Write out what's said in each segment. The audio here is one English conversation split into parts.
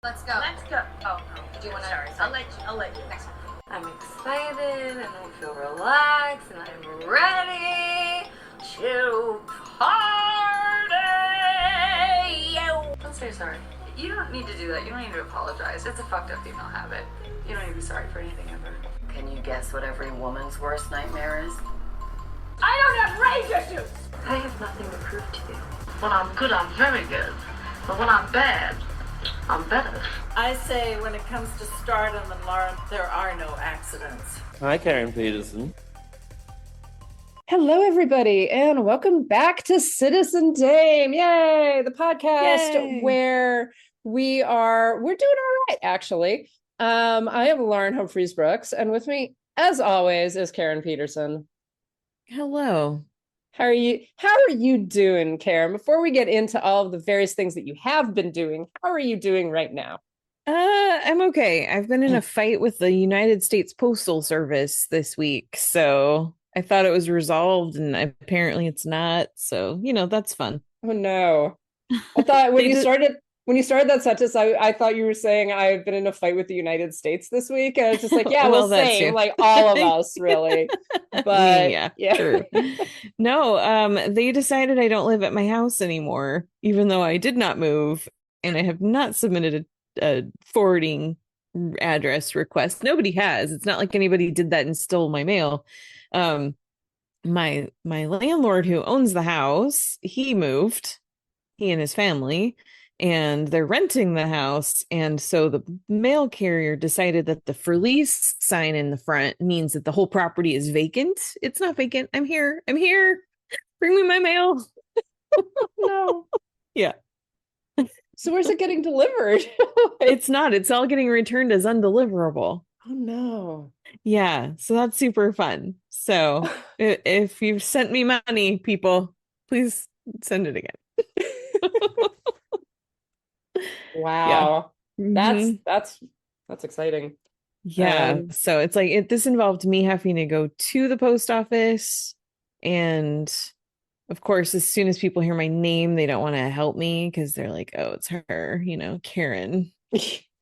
Let's go. Let's go. Oh, no. Do you want to? Sorry. I'll let you. Next one. I'm excited and I feel relaxed and I'm ready to party. Let's say sorry. You don't need to do that. You don't need to apologize. It's a fucked up female habit. You don't need to be sorry for anything ever. Can you guess what every woman's worst nightmare is? I don't have rage issues. I have nothing to prove to you. When I'm good, I'm very good. But when I'm bad, I'm better. I say when it comes to stardom and Laura, there are no accidents. Hi, Karen Peterson. Hello, everybody, and welcome back to Citizen Dame. Yay! The podcast where we're doing all right, actually. I am Lauren Humphreys Brooks, and with me, as always, is Karen Peterson. Hello. How are you doing, Karen? Before we get into all of the various things that you have been doing, how are you doing right now? I'm okay. I've been in a fight with the United States Postal Service this week, so I thought it was resolved, and apparently it's not. So, that's fun. Oh no. I thought when you started that sentence, I thought you were saying I've been in a fight with the United States this week. And it's just like, yeah, well, same, like all of us, really. But yeah. True. No, they decided I don't live at my house anymore, even though I did not move, and I have not submitted a forwarding address request. Nobody has. It's not like anybody did that and stole my mail. My landlord who owns the house, he moved, he and his family, and they're renting the house. And so the mail carrier decided that the for lease sign in the front means that the whole property is vacant. It's not vacant. I'm here. Bring me my mail. No. Yeah. So where's it getting delivered? It's not. It's all getting returned as undeliverable. Oh no. Yeah. So that's super fun. So if you've sent me money, people, please send it again. Wow. Yeah. That's exciting. Yeah. So it's like this involved me having to go to the post office, and of course, as soon as people hear my name, they don't want to help me because they're like, oh, it's her, Karen,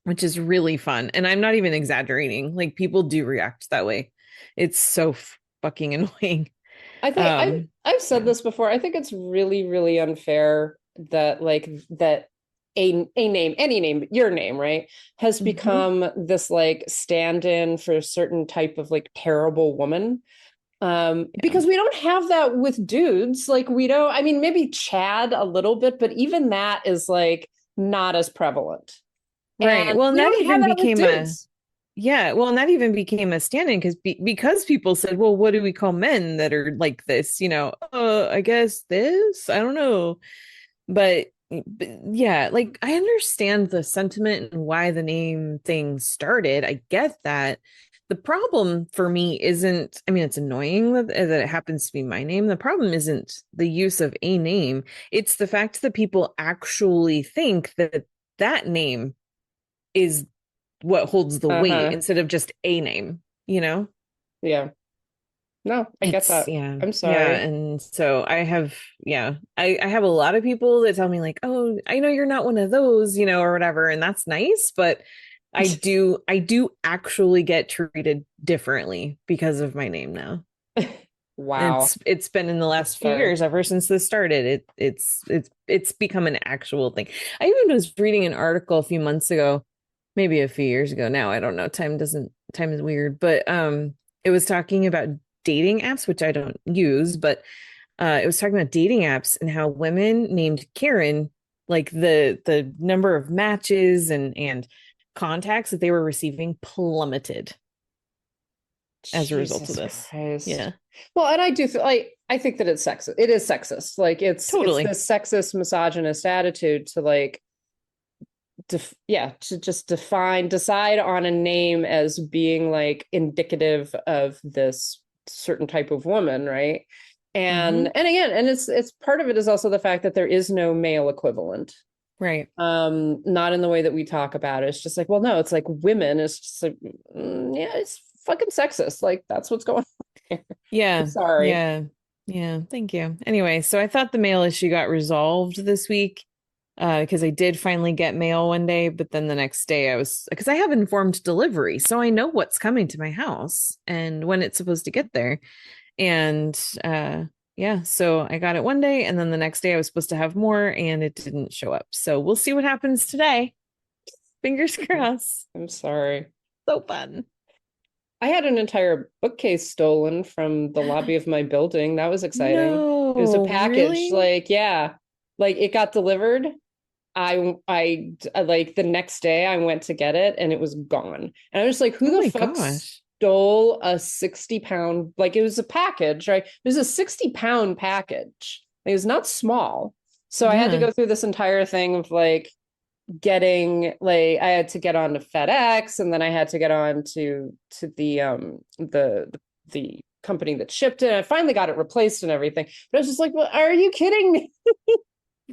which is really fun. And I'm not even exaggerating. Like, people do react that way. It's so fucking annoying. I think I've said this before. I think it's really, really unfair that a name, any name, your name, right, has become this like stand-in for a certain type of like terrible woman. Because we don't have that with dudes. Like, we don't, I mean, maybe Chad a little bit, but even that is like not as prevalent. Right. And well, that even became that even became a stand-in because people said, well, what do we call men that are like this? I guess this, I don't know. But yeah, like, I understand the sentiment and why the name thing started. I get that. The problem for me isn't, I mean, it's annoying that it happens to be my name. The problem isn't the use of a name. It's the fact that people actually think that name is what holds the weight instead of just a name, Yeah. No, I get that. Yeah. I'm sorry. Yeah. And so I have a lot of people that tell me like, oh, I know you're not one of those, or whatever. And that's nice. But I do actually get treated differently because of my name now. Wow. It's been in the last few years, ever since this started. It's become an actual thing. I even was reading an article a few months ago, maybe a few years ago now. I don't know. Time is weird, but it was talking about dating apps, which I don't use, but it was talking about dating apps and how women named Karen, like the number of matches and contacts that they were receiving plummeted as a result of this. Christ. Yeah. Well, and I do I think that it's sexist. It is sexist. Like, it's totally this sexist, misogynist attitude to like to just decide on a name as being like indicative of this certain type of woman, right? And again, and it's part of it is also the fact that there is no male equivalent. Right. Not in the way that we talk about it. It's just like, well, no, it's like women. It's just like, yeah, it's fucking sexist. Like, that's what's going on here. Yeah. Sorry. Yeah. Thank you. Anyway, so I thought the mail issue got resolved this week. because I did finally get mail one day, but then the next day because I have informed delivery, so I know what's coming to my house and when it's supposed to get there. And yeah, so I got it one day, and then the next day I was supposed to have more, and it didn't show up. So we'll see what happens today. Fingers crossed. I'm sorry. So fun. I had an entire bookcase stolen from the lobby of my building. That was exciting. No, it was a package. really? Like, yeah, like it got delivered. I like the next day I went to get it and it was gone. And I was like, who the fuck stole a 60-pound, like it was a package, right? It was a 60-pound package. It was not small. So I had to go through this entire thing of like getting, like I had to get on to FedEx, and then I had to get on to the company that shipped it. I finally got it replaced and everything. But I was just like, well, are you kidding me?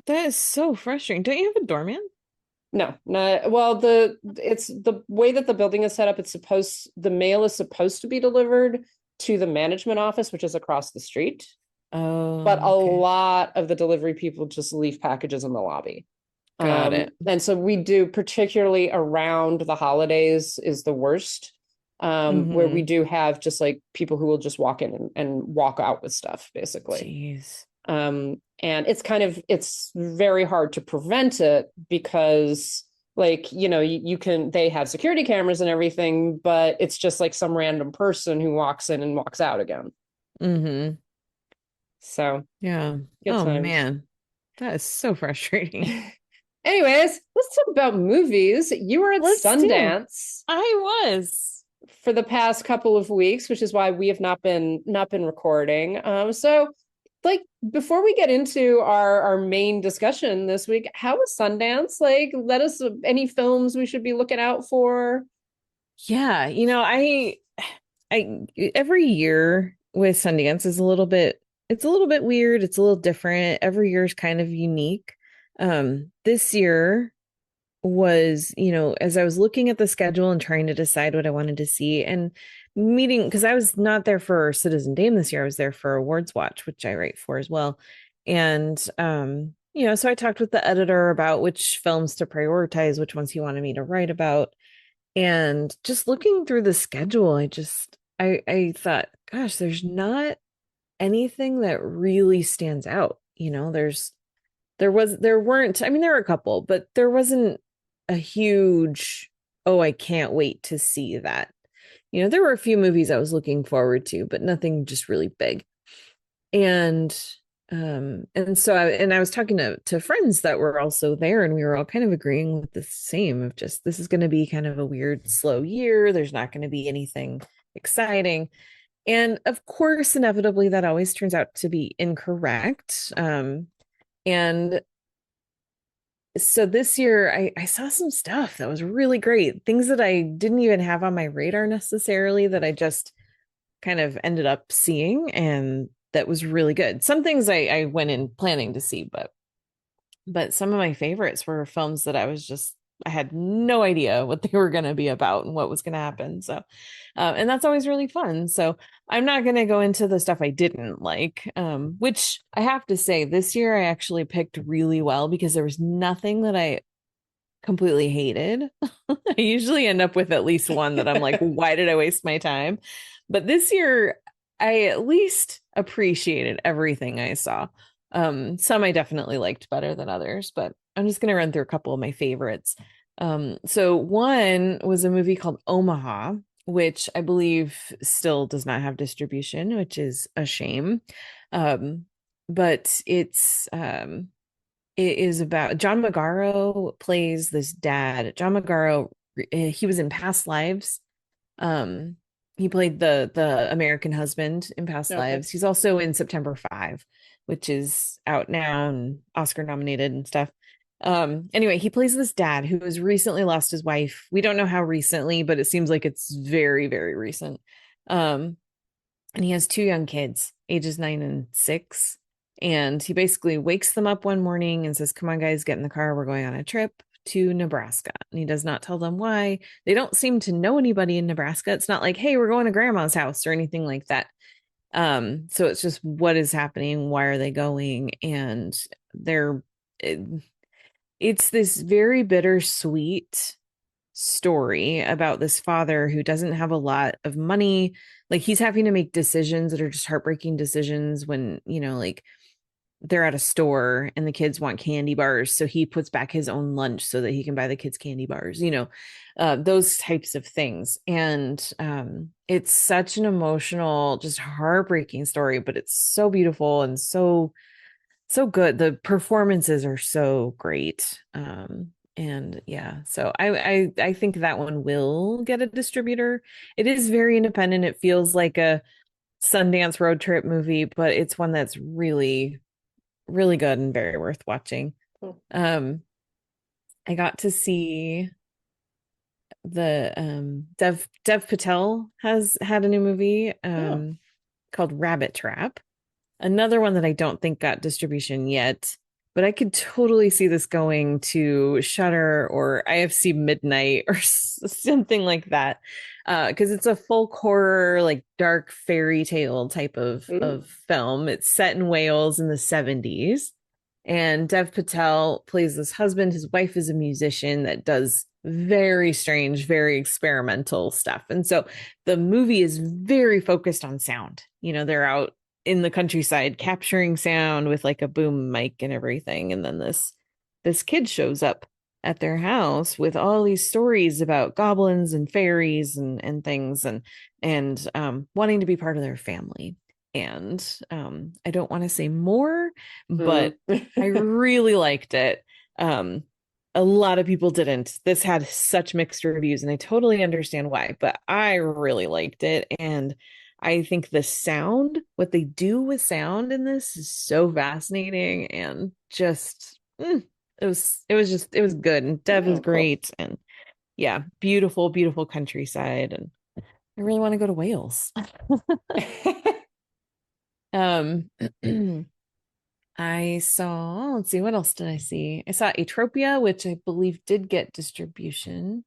That is so frustrating. Don't you have a doorman? No, not well. It's the way that the building is set up. The mail is supposed to be delivered to the management office, which is across the street. Oh, but a lot of the delivery people just leave packages in the lobby. Got it. And so we do, particularly around the holidays is the worst, where we do have just like people who will just walk in and walk out with stuff, basically. Jeez. And it's very hard to prevent it because like, they have security cameras and everything, but it's just like some random person who walks in and walks out again. So yeah. Oh man, that is so frustrating. Anyways, let's talk about movies. You were at Sundance. I was for the past couple of weeks, which is why we have not been recording. So like before we get into our main discussion this week, how was Sundance? Like, let us any films we should be looking out for. Yeah, I every year with Sundance is a little bit weird. It's a little different. Every year is kind of unique. This year was, as I was looking at the schedule and trying to decide what I wanted to see and meeting, because I was not there for Citizen Dame this year. I was there for Awards Watch, which I write for as well. And, so I talked with the editor about which films to prioritize, which ones he wanted me to write about. And just looking through the schedule, I thought, gosh, there's not anything that really stands out. There weren't, I mean, there were a couple, but there wasn't a huge, oh, I can't wait to see that. There were a few movies I was looking forward to, but nothing just really big. And so I was talking to friends that were also there, and we were all kind of agreeing with the same of just, this is going to be kind of a weird, slow year. There's not going to be anything exciting. And of course, inevitably, that always turns out to be incorrect. And so this year, I saw some stuff that was really great. Things that I didn't even have on my radar necessarily that I just kind of ended up seeing, and that was really good. Some things I went in planning to see, but some of my favorites were films that I had no idea what they were going to be about and what was going to happen. So, and that's always really fun. So I'm not going to go into the stuff I didn't like, which I have to say this year I actually picked really well because there was nothing that I completely hated. I usually end up with at least one that I'm like, why did I waste my time? But this year I at least appreciated everything I saw. Some I definitely liked better than others, but I'm just going to run through a couple of my favorites. So one was a movie called Omaha, which I believe still does not have distribution, which is a shame. But it is about John Magaro plays this dad. John Magaro, he was in Past Lives. He played the American husband in Past Lives. He's also in September 5, which is out now and Oscar nominated and stuff. Anyway, he plays this dad who has recently lost his wife. We don't know how recently, but it seems like it's very, very recent. And he has 2 young kids, ages 9 and 6. And he basically wakes them up one morning and says, come on, guys, get in the car. We're going on a trip to Nebraska. And he does not tell them why. They don't seem to know anybody in Nebraska. It's not like, hey, we're going to grandma's house or anything like that. So it's just what is happening, why are they going, and it's this very bittersweet story about this father who doesn't have a lot of money. Like he's having to make decisions that are just heartbreaking decisions when, like they're at a store and the kids want candy bars. So he puts back his own lunch so that he can buy the kids candy bars, those types of things. And it's such an emotional, just heartbreaking story, but it's so beautiful and so good. The performances are so great. And yeah, so I think that one will get a distributor. It is very independent. It feels like a Sundance road trip movie, but it's one that's really, really good and very worth watching. Cool. I got to see the Dev Patel has had a new movie called Rabbit Trap. Another one that I don't think got distribution yet, but I could totally see this going to Shudder or IFC Midnight or something like that. Because it's a folk horror, like dark fairy tale type of film. It's set in Wales in the 70s. And Dev Patel plays this husband. His wife is a musician that does very strange, very experimental stuff. And so the movie is very focused on sound. They're out in the countryside capturing sound with like a boom mic and everything. And then this kid shows up at their house with all these stories about goblins and fairies and things and wanting to be part of their family. And I don't want to say more, but I really liked it. A lot of people didn't. This had such mixed reviews, and I totally understand why, but I really liked it. And I think the sound, what they do with sound in this is so fascinating and just it was good. And Dev is great. Cool. And yeah, beautiful, beautiful countryside. And I really want to go to Wales. I saw, let's see, what else did I see? I saw Atropia, which I believe did get distribution.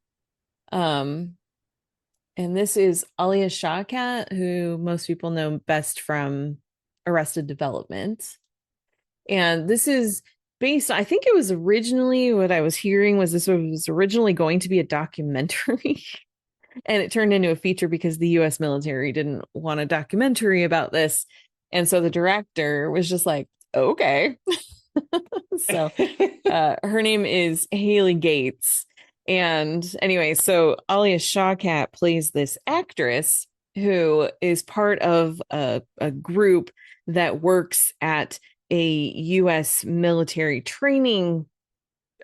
And this is Alia Shawkat, who most people know best from Arrested Development. And this is based, I think it was originally, what I was hearing was this was originally going to be a documentary. And it turned into a feature because the US military didn't want a documentary about this. And so the director was just like, okay. So her name is Haley Gates. And anyway, so Alia Shawkat plays this actress who is part of a group that works at a U.S. military training,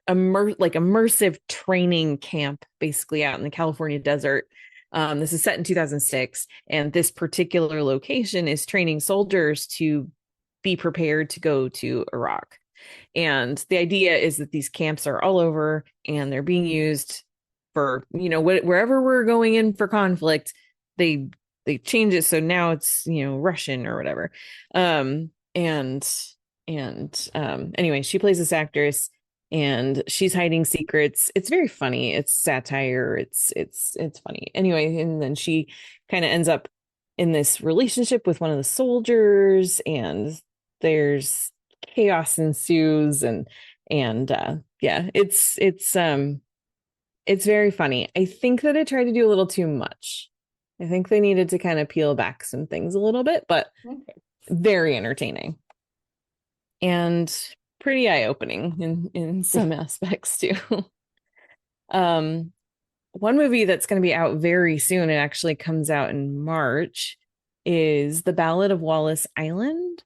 immersive training camp, basically out in the California desert. This is set in 2006, and this particular location is training soldiers to be prepared to go to Iraq. And the idea is that these camps are all over and they're being used for, wherever we're going in for conflict, they change it. So now it's, Russian or whatever. Anyway, she plays this actress and she's hiding secrets. It's very funny. It's satire. It's funny. Anyway, and then she kind of ends up in this relationship with one of the soldiers, and there's chaos ensues, and yeah, it's very funny. I think that it tried to do a little too much. I think they needed to kind of peel back some things a little bit, but very entertaining and pretty eye-opening in some aspects too. One movie that's going to be out very soon, it actually comes out in March, is The Ballad of Wallace Island,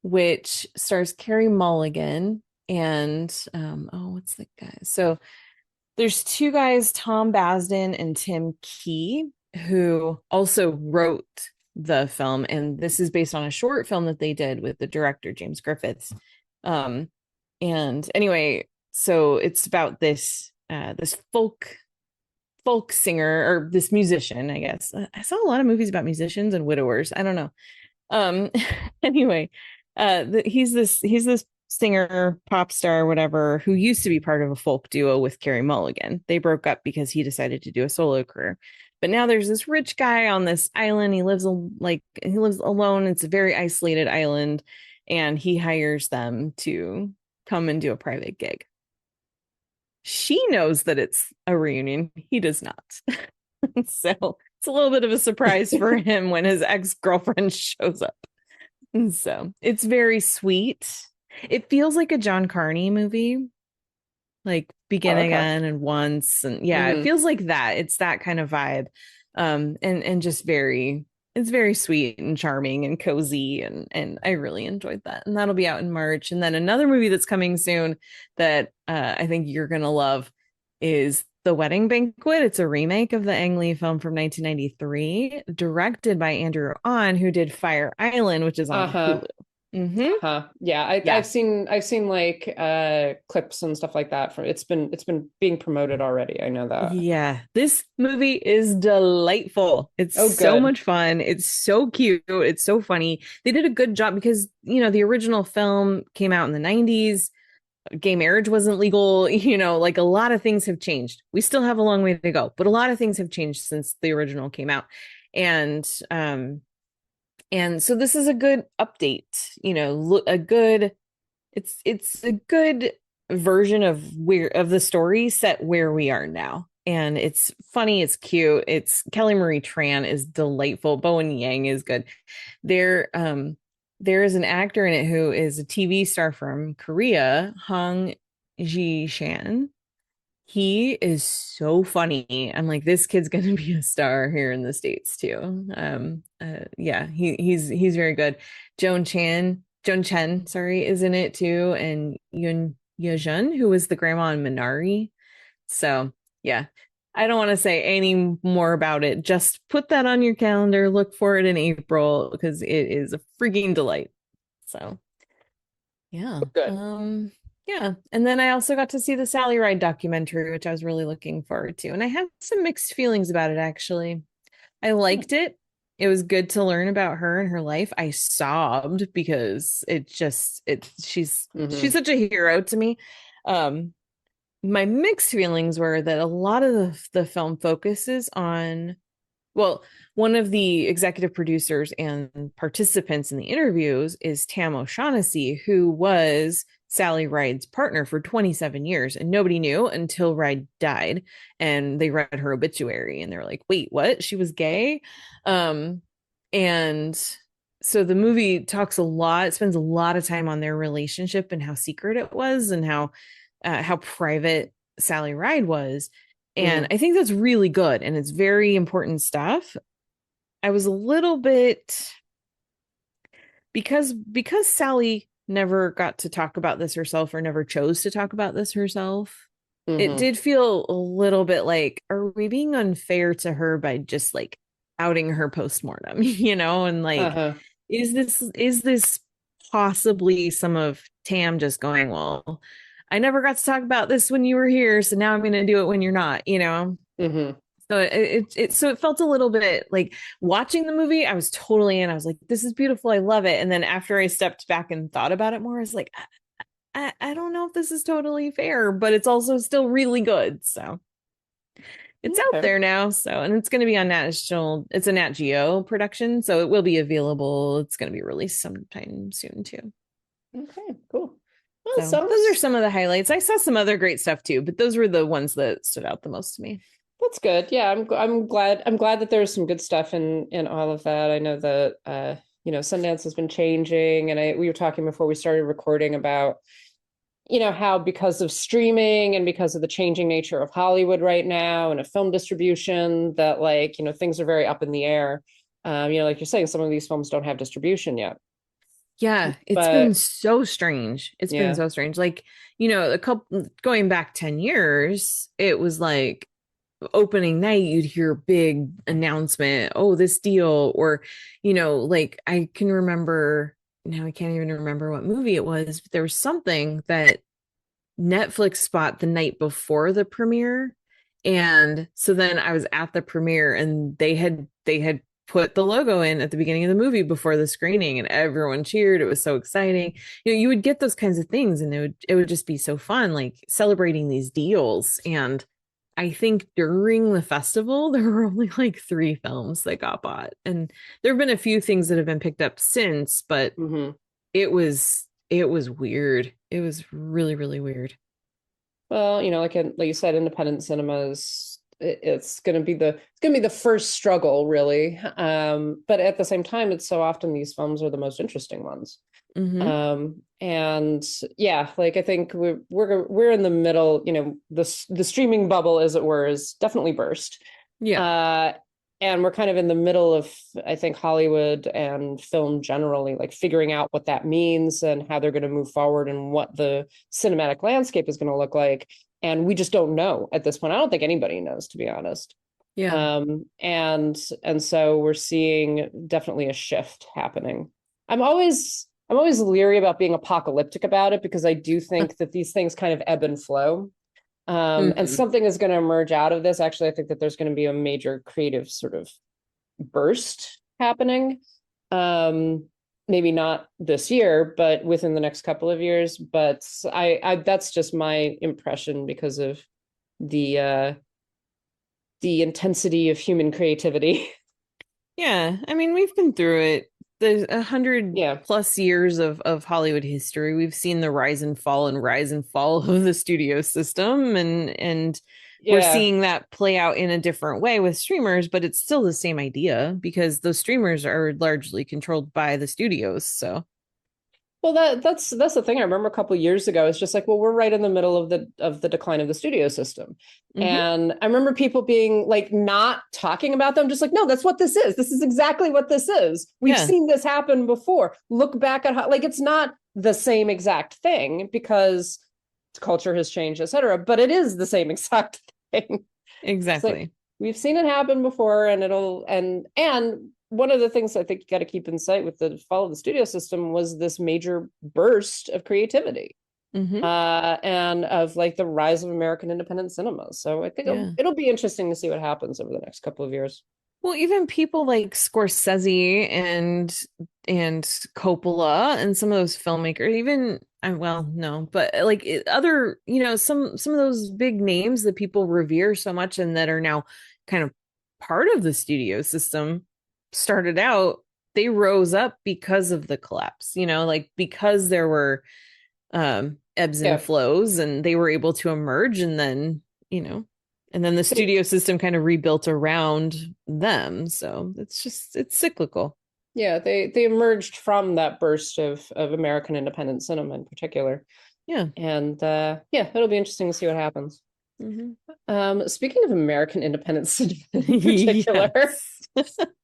which stars Carey Mulligan and what's the guy? So there's two guys, Tom Basden and Tim Key, who also wrote the film, and this is based on a short film that they did with the director James Griffiths. And anyway, so it's about this folk singer, or this musician, I guess. I saw a lot of movies about musicians and widowers. I don't know. Anyway, he's this singer, pop star, whatever, who used to be part of a folk duo with Carey Mulligan. They broke up because he decided to do a solo career. But now there's this rich guy on this island. He lives alone. It's a very isolated island, and he hires them to come and do a private gig. she knows that it's a reunion. He does not. So it's a little bit of a surprise for him when his ex-girlfriend shows up. And so it's very sweet. It feels like a John Carney movie, like Begin Again and Once. And yeah, it feels like that. It's that kind of vibe. And just very, it's very sweet and charming and cozy. And I really enjoyed that. And that'll be out in March. And then another movie that's coming soon that I think you're going to love is The Wedding Banquet. It's a remake of the Ang Lee film from 1993, directed by Andrew On, who did Fire Island, which is on Hulu. Yeah, I've seen like clips and stuff like that from it's been being promoted already. I know that. Yeah, this movie is delightful. It's so much fun. It's so cute. It's so funny. They did a good job because, you know, the original film came out in the 90s. Gay marriage wasn't legal, you know, like a lot of things have changed. We still have a long way to go, but a lot of things have changed since the original came out. And so this is a good update, you know, it's a good version of the story set where we are now. And it's funny, it's cute. It's Kelly Marie Tran is delightful. Bowen Yang is good. There is an actor in it who is a TV star from Korea, Hong Ji-shan. He is so funny. I'm like, this kid's gonna be a star here in the States too. Yeah, he's very good. Joan Chen, sorry, is in it too, and Yoon Ye-jun, who was the grandma in Minari. So yeah, I don't want to say any more about it. Just put that on your calendar. Look for it in April because it is a freaking delight. So yeah. Good. Yeah. And then I also got to see the Sally Ride documentary, which I was really looking forward to. And I have some mixed feelings about it, actually. I liked it. It was good to learn about her and her life. I sobbed because she's such a hero to me. My mixed feelings were that a lot of the film focuses on, well, one of the executive producers and participants in the interviews is Tam O'Shaughnessy, who was Sally Ride's partner for 27 years. And nobody knew until Ride died. And they read her obituary and they were like, wait, what? She was gay? And so the movie spends a lot of time on their relationship and how secret it was and how private Sally Ride was. And I think that's really good. And it's very important stuff. I was a little bit, because Sally never got to talk about this herself or never chose to talk about this herself. It did feel a little bit like, are we being unfair to her by just like outing her postmortem, you know? And like, is this possibly some of Tam just going, well, I never got to talk about this when you were here, so now I'm going to do it when you're not, you know? So it felt a little bit like watching the movie. I was totally in. I was like, this is beautiful. I love it. And then after I stepped back and thought about it more, I was like, I don't know if this is totally fair, but it's also still really good. So it's out there now. So, and it's going to be on it's a Nat Geo production. So it will be available. It's going to be released sometime soon too. Okay, cool. Well, so those are some of the highlights. I saw some other great stuff too, but those were the ones that stood out the most to me. That's good. Yeah, I'm glad that there's some good stuff in all of that. I know that you know, Sundance has been changing, and we were talking before we started recording about, you know, how because of streaming and because of the changing nature of Hollywood right now and of film distribution, that like, you know, things are very up in the air. You know, like you're saying, some of these films don't have distribution yet. Yeah, been so strange. It's been so strange. Like, you know, going back 10 years, it was like opening night, you'd hear a big announcement, oh, this deal, or, you know, like I can remember, now I can't even remember what movie it was, but there was something that Netflix spot the night before the premiere. And so then I was at the premiere and they had put the logo in at the beginning of the movie before the screening and everyone cheered. It was so exciting. You know, you would get those kinds of things and it would just be so fun, like celebrating these deals. And I think during the festival, there were only like 3 films that got bought. And there have been a few things that have been picked up since, but it was weird. It was really, really weird. Well, like you said, independent cinema is it's going to be the first struggle, really. But at the same time, it's so often these films are the most interesting ones. Hmm. And yeah, like I think we're in the middle. The streaming bubble, as it were, is definitely burst. Yeah. Uh, and we're kind of in the middle of, I think, Hollywood and film generally, like figuring out what that means and how they're going to move forward and what the cinematic landscape is going to look like. And we just don't know at this point. I don't think anybody knows, to be honest. Yeah. And so we're seeing definitely a shift happening. I'm always leery about being apocalyptic about it because I do think that these things kind of ebb and flow. And Mhm. something is going to emerge out of this. Actually, I think that there's going to be a major creative sort of burst happening. Um, Maybe not this year, but within the next couple of years. But I that's just my impression because of the the intensity of human creativity. Yeah, I mean, we've been through it. There's 100 Yeah, plus years of Hollywood history. We've seen the rise and fall of the studio system, and we're yeah. seeing that play out in a different way with streamers, but it's still the same idea because those streamers are largely controlled by the studios. So, Well, that's the thing. I remember a couple of years ago, it's just like, well, we're right in the middle of the decline of the studio system. mhm. And I remember people being like not talking about them, just like, no, that's what this is. This is exactly what this is. We've Yeah, seen this happen before. Look back at how, like, it's not the same exact thing because culture has changed, et cetera, but it is the same exact thing. It's like exactly. we've seen it happen before, and and one of the things I think you got to keep in sight with the fall of the studio system was this major burst of creativity, Hmm. and of like the rise of American independent cinema. So I think Yeah. it'll be interesting to see what happens over the next couple of years. Well, even people like Scorsese and Coppola and some of those filmmakers, even well, no, but like other, some of those big names that people revere so much and that are now kind of part of the studio system started out, they rose up because of the collapse, like because there were ebbs and Yeah. flows and they were able to emerge you know and then the studio system kind of rebuilt around them, so it's cyclical. Yeah, they emerged from that burst of American independent cinema in particular. Yeah. And yeah, it'll be interesting to see what happens. Hmm. Speaking of American independent cinema in particular, Yes.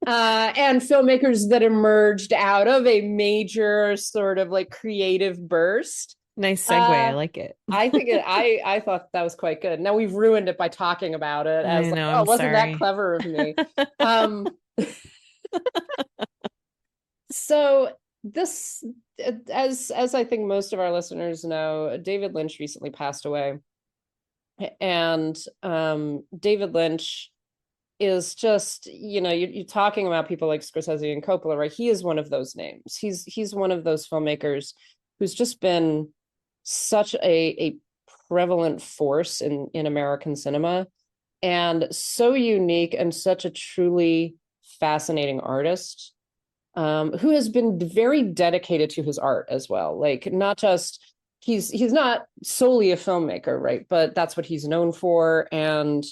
and filmmakers that emerged out of a major sort of like creative burst. Nice segue, I Uh, like it. I thought that was quite good. Now we've ruined it by talking about it as I like, know, oh, I'm wasn't that sorry. clever of me? Um, so this, as I think most of our listeners know, David Lynch recently passed away, and David Lynch is just, you're talking about people like Scorsese and Coppola, right? He is one of those names. He's one of those filmmakers who's just been such a prevalent force in American cinema, and so unique and such a truly fascinating artist, who has been very dedicated to his art as well. Like, not just he's not solely a filmmaker, right? But that's what he's known for. And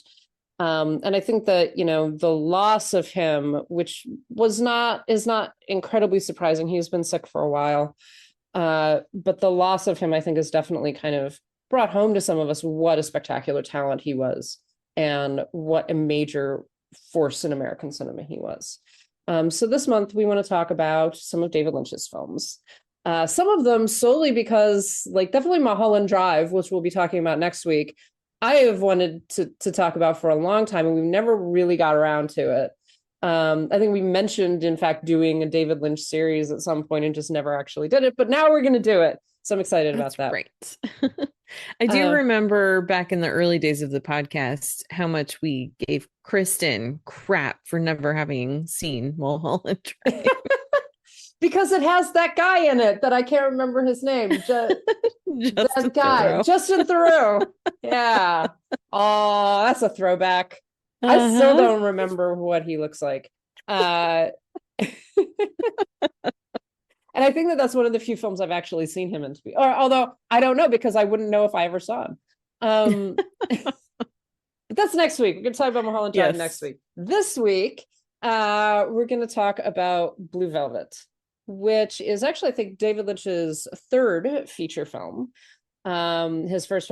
I think that, the loss of him, which is not incredibly surprising. He's been sick for a while. But the loss of him, I think, has definitely kind of brought home to some of us what a spectacular talent he was and what a major force in American cinema he was. So this month we want to talk about some of David Lynch's films. Some of them solely because, like, definitely Mulholland Drive, which we'll be talking about next week, I have wanted to talk about for a long time, and we've never really got around to it. I think we mentioned, in fact, doing a David Lynch series at some point and just never actually did it, but now we're going to do it. So I'm excited That's about that. great. I do Uh, remember back in the early days of the podcast how much we gave Kristen crap for never having seen Mulholland Drive. because it has that guy in it that I can't remember his name. Justin That guy, Theroux. Justin Theroux. Yeah. Oh, that's a throwback. I still Uh-huh. don't remember what he looks like. Uh, and I think that that's one of the few films I've actually seen him in. Or although I don't know, because I wouldn't know if I ever saw him. But that's next week. We're going to talk about Mulholland Drive next week. This week, we're going to talk about Blue Velvet, which is actually, I think, David Lynch's third feature film. His first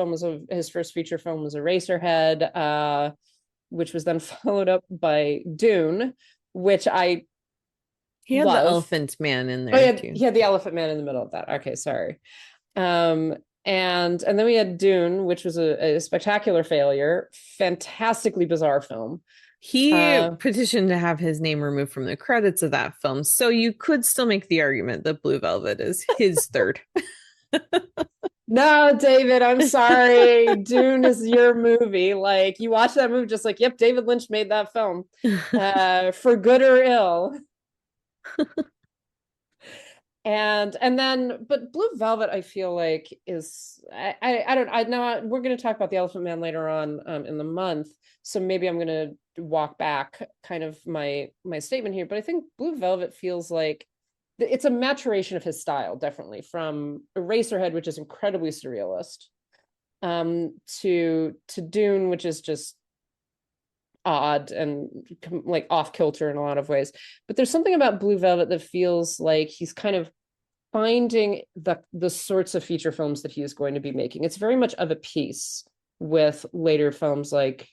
feature film was Eraserhead, which was then followed up by Dune, which I He had love. the Elephant Man in there too. He had the Elephant Man in the middle of that. Okay, sorry. And then we had Dune, which was a spectacular failure, fantastically bizarre film. He petitioned to have his name removed from the credits of that film, so you could still make the argument that Blue Velvet is his third. No, David, I'm sorry. Dune is your movie. Like, you watch that movie just like, yep, David Lynch made that film, for good or ill. And then, but Blue Velvet, I feel like is, I know we're going to talk about the Elephant Man later on in the month, so maybe I'm going to walk back kind of my statement here, but I think Blue Velvet feels like it's a maturation of his style, definitely, from Eraserhead, which is incredibly surrealist, to Dune, which is just odd and like off kilter in a lot of ways. But there's something about Blue Velvet that feels like he's kind of finding the sorts of feature films that he is going to be making. It's very much of a piece with later films like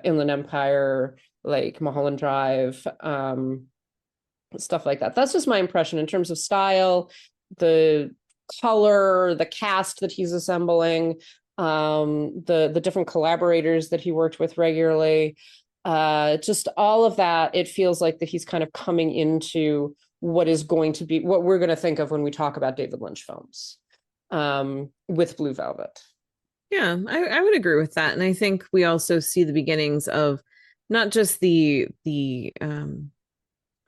Inland Empire, like Mulholland Drive, stuff like that. That's just my impression in terms of style, the color, the cast that he's assembling, the different collaborators that he worked with regularly. Just all of that, it feels like that he's kind of coming into what is going to be what we're going to think of when we talk about David Lynch films, with Blue Velvet. Yeah, I would agree with that. And I think we also see the beginnings of not just the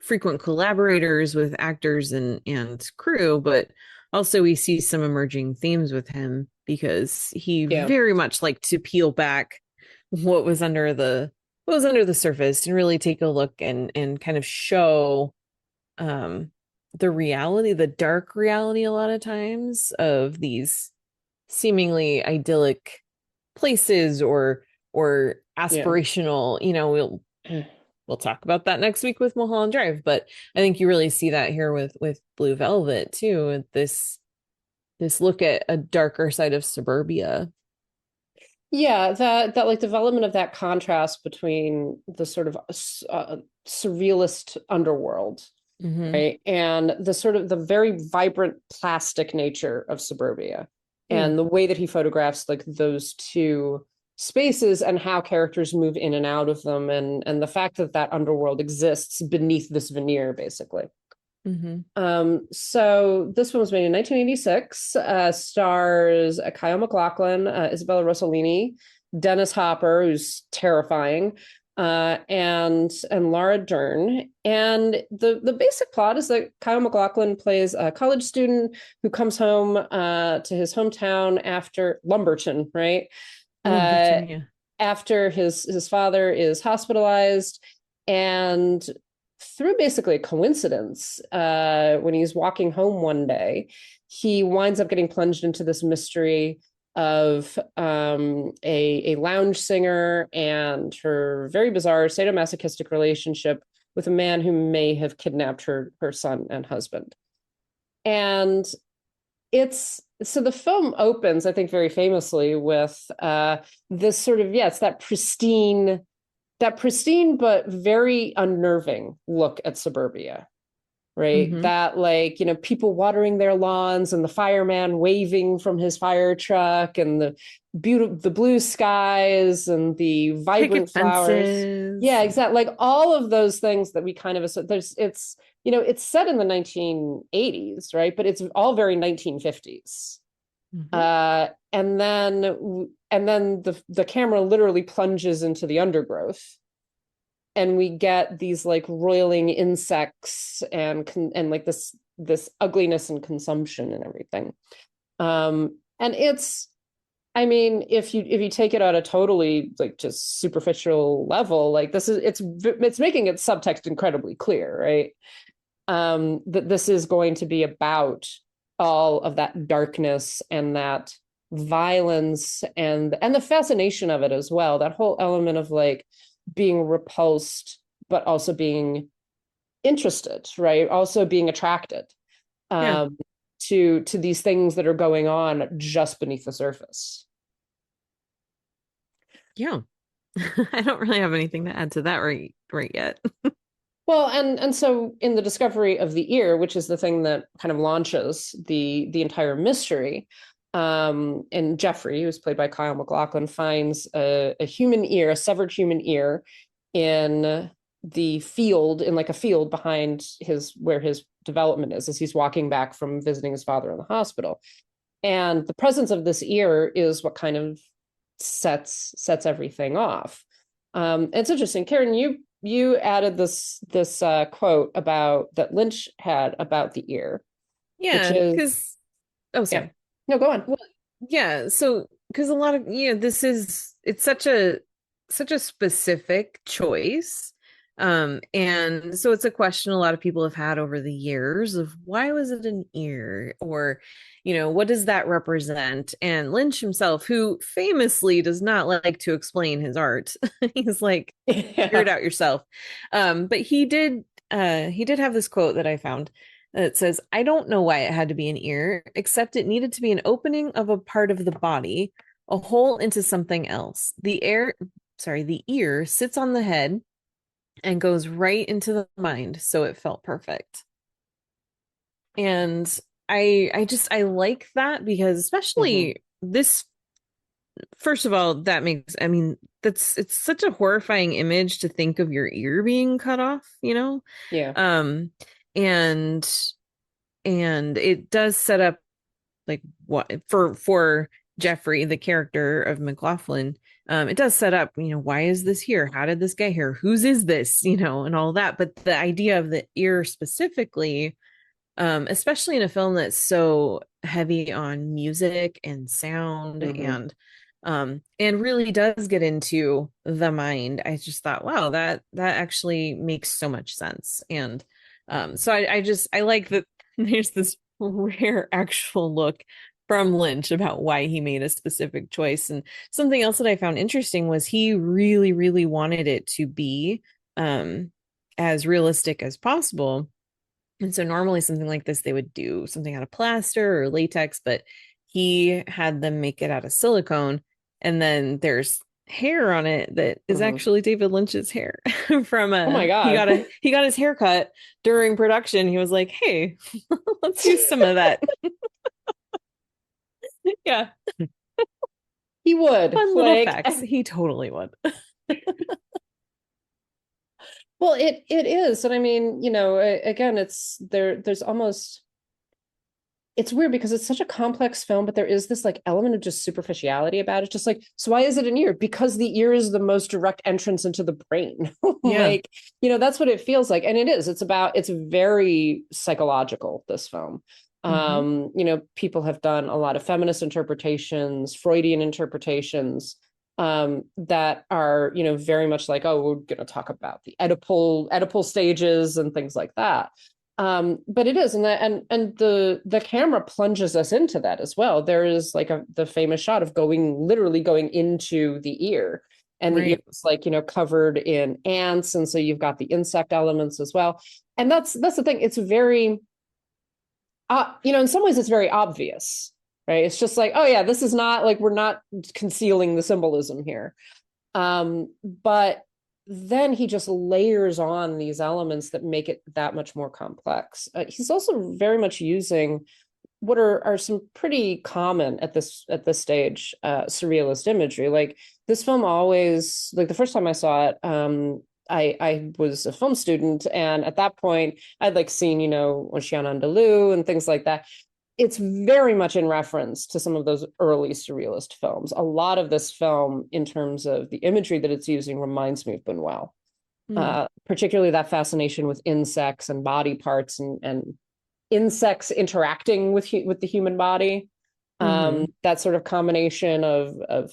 frequent collaborators with actors and crew, but also we see some emerging themes with him, because he very much liked to peel back what was under the surface and really take a look and kind of show the reality, the dark reality, a lot of times, of these seemingly idyllic places or aspirational, we'll talk about that next week with Mulholland Drive, but I think you really see that here with Blue Velvet too, this look at a darker side of suburbia. Yeah, that like development of that contrast between the sort of surrealist underworld, right, and the sort of the very vibrant plastic nature of suburbia, and the way that he photographs like those two spaces and how characters move in and out of them, and the fact that that underworld exists beneath this veneer, basically. So this one was made in 1986, stars Kyle MacLachlan, Isabella Rossellini, Dennis Hopper, who's terrifying, and Laura Dern. And the basic plot is that Kyle MacLachlan plays a college student who comes home to his hometown after Lumberton, right? After his father is hospitalized, and through basically a coincidence, when he's walking home one day, he winds up getting plunged into this mystery of a lounge singer and her very bizarre sadomasochistic relationship with a man who may have kidnapped her son and husband. And so the film opens, I think, very famously with this sort of, it's that pristine but very unnerving look at suburbia, right? That, like, people watering their lawns and the fireman waving from his fire truck and the blue skies and the vibrant flowers. Yeah, exactly. Like all of those things that we kind of, it's set in the 1980s, right? But it's all very 1950s. And then the camera literally plunges into the undergrowth, and we get these like roiling insects and like this ugliness and consumption and everything. And it's, I mean, if you take it at a totally like just superficial level, like it's making its subtext incredibly clear, right? That this is going to be about all of that darkness and that violence and the fascination of it as well. That whole element of like being repulsed, but also being interested, right? Also being attracted Yeah. to these things that are going on just beneath the surface. Yeah. I don't really have anything to add to that right yet. Well, and so in the discovery of the ear, which is the thing that kind of launches the entire mystery, and Jeffrey, who's played by Kyle MacLachlan, finds a human ear, a severed human ear, in the field, in like a field behind where his development is, as he's walking back from visiting his father in the hospital. And the presence of this ear is what kind of sets everything off. It's interesting, Karen. You added this quote about that Lynch had about the ear, which Yeah, is because sorry. yeah. No, go on. Well, yeah, so because a lot of it's such a specific choice. And so it's a question a lot of people have had over the years of why was it an ear, or what does that represent? And Lynch himself, who famously does not like to explain his art, he's like, figure it out yourself. But he did have this quote that I found. It says, "I don't know why it had to be an ear, except it needed to be an opening of a part of the body, a hole into something else. The ear sits on the head and goes right into the mind, so it felt perfect." And I like that, because especially this, first of all, it's such a horrifying image to think of your ear being cut off, Yeah. And it does set up like what for Jeffrey, the character of MacLachlan. It does set up, why is this here? How did this get here? Whose is this? And all that. But the idea of the ear specifically, especially in a film that's so heavy on music and sound, and really does get into the mind, I just thought, wow, that actually makes so much sense. And so I like that there's this rare actual look from Lynch about why he made a specific choice. And something else that I found interesting was he really, really wanted it to be as realistic as possible. And so normally something like this, they would do something out of plaster or latex, but he had them make it out of silicone. And then there's hair on it that is actually David Lynch's hair from oh my God. he got his hair cut during production. He was like, hey, let's use some of that. Yeah. He would. Fun little facts. He totally would. Well, it is. And I mean, again, there's almost, it's weird because it's such a complex film, but there is this like element of just superficiality about it. Just like, so why is it an ear? Because the ear is the most direct entrance into the brain. Like, that's what it feels like. And it is. It's very psychological, this film. People have done a lot of feminist interpretations, Freudian interpretations, that are, very much like, oh, we're going to talk about the Oedipal stages and things like that. But it is, and the camera plunges us into that as well. There is like the famous shot of literally going into the ear, and the ear is like, covered in ants, and so you've got the insect elements as well. And that's the thing. It's very, in some ways, it's very obvious. Right. It's just like, oh, yeah, this is not like, we're not concealing the symbolism here. But then he just layers on these elements that make it that much more complex. He's also very much using what are some pretty common at this stage, surrealist imagery. Like this film always, like the first time I saw it, I was a film student. And at that point, I'd like seen, Ocean Andalou and things like that. It's very much in reference to some of those early surrealist films. A lot of this film, in terms of the imagery that it's using, reminds me of Buñuel, particularly that fascination with insects and body parts and insects interacting with the human body. That sort of combination of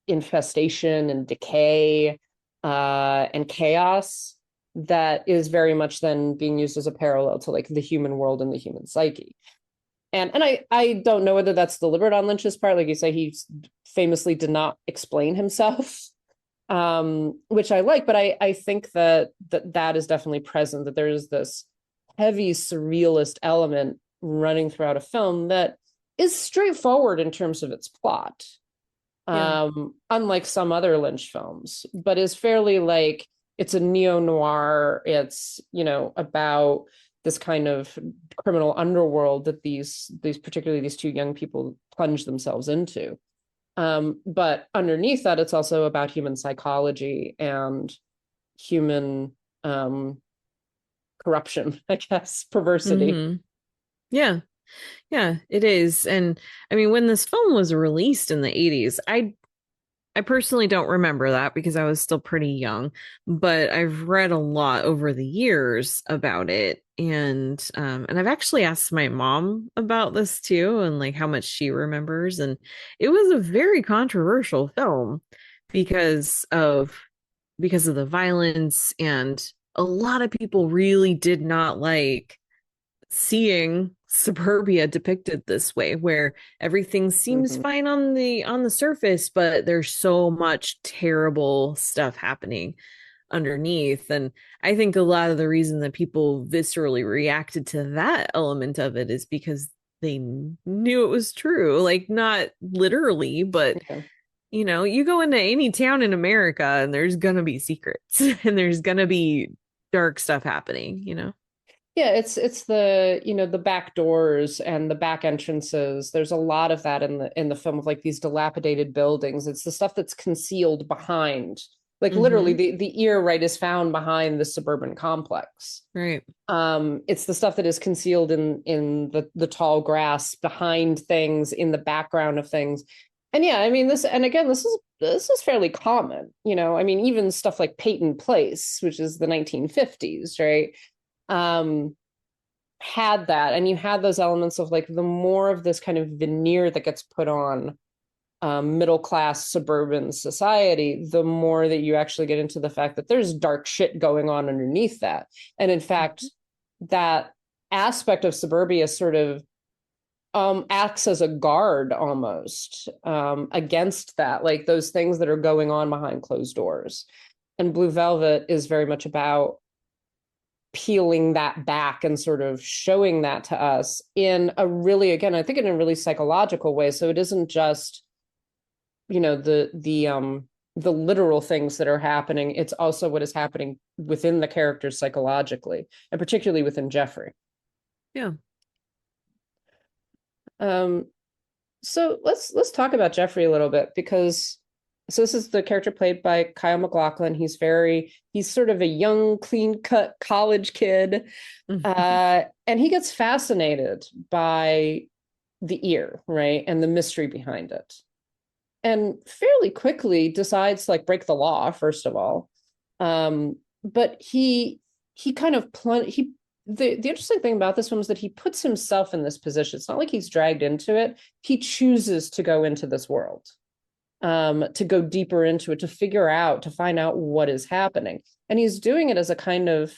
infestation and decay and chaos that is very much then being used as a parallel to like the human world and the human psyche. And I don't know whether that's deliberate on Lynch's part. Like you say, he famously did not explain himself, which I like, but I think that is definitely present, that there is this heavy surrealist element running throughout a film that is straightforward in terms of its plot. Yeah. Unlike some other Lynch films, but is fairly like, it's a neo-noir. It's, about this kind of criminal underworld that these particularly these two young people plunge themselves into. But underneath that, it's also about human psychology and human corruption, I guess, perversity. Mhm. Yeah. Yeah, it is. And I mean, when this film was released in the 80s, I personally don't remember that because I was still pretty young, but I've read a lot over the years about it. And I've actually asked my mom about this too, and like how much she remembers. And it was a very controversial film because of the violence, and a lot of people really did not like seeing suburbia depicted this way, where everything seems Mhm. fine on the surface, but there's so much terrible stuff happening underneath. And I think a lot of the reason that people viscerally reacted to that element of it is because they knew it was true, like not literally, but Yeah. you go into any town in America and there's gonna be secrets and there's gonna be dark stuff happening. Yeah, it's the back doors and the back entrances. There's a lot of that in the film, of like these dilapidated buildings. It's the stuff that's concealed behind, like literally Mm-hmm. the ear, right, is found behind the suburban complex. Right. It's the stuff that is concealed in the tall grass behind things, in the background of things. And yeah, I mean, this is fairly common, I mean, even stuff like Peyton Place, which is the 1950s, right? Had that, and you had those elements of like, the more of this kind of veneer that gets put on middle class suburban society, the more that you actually get into the fact that there's dark shit going on underneath that. And in fact, that aspect of suburbia sort of acts as a guard almost against that, like those things that are going on behind closed doors. And Blue Velvet is very much about peeling that back and sort of showing that to us in a really, again, I think in a really psychological way. So it isn't just, the literal things that are happening. It's also what is happening within the characters psychologically, and particularly within Jeffrey. Yeah. So let's talk about Jeffrey a little bit, because this is the character played by Kyle MacLachlan. He's sort of a young, clean-cut college kid. And he gets fascinated by the ear, right? And the mystery behind it. And fairly quickly decides to like break the law, first of all. But he kind of the interesting thing about this one is that he puts himself in this position. It's not like he's dragged into it. He chooses to go into this world, to go deeper into it, to find out what is happening. And he's doing it as a kind of,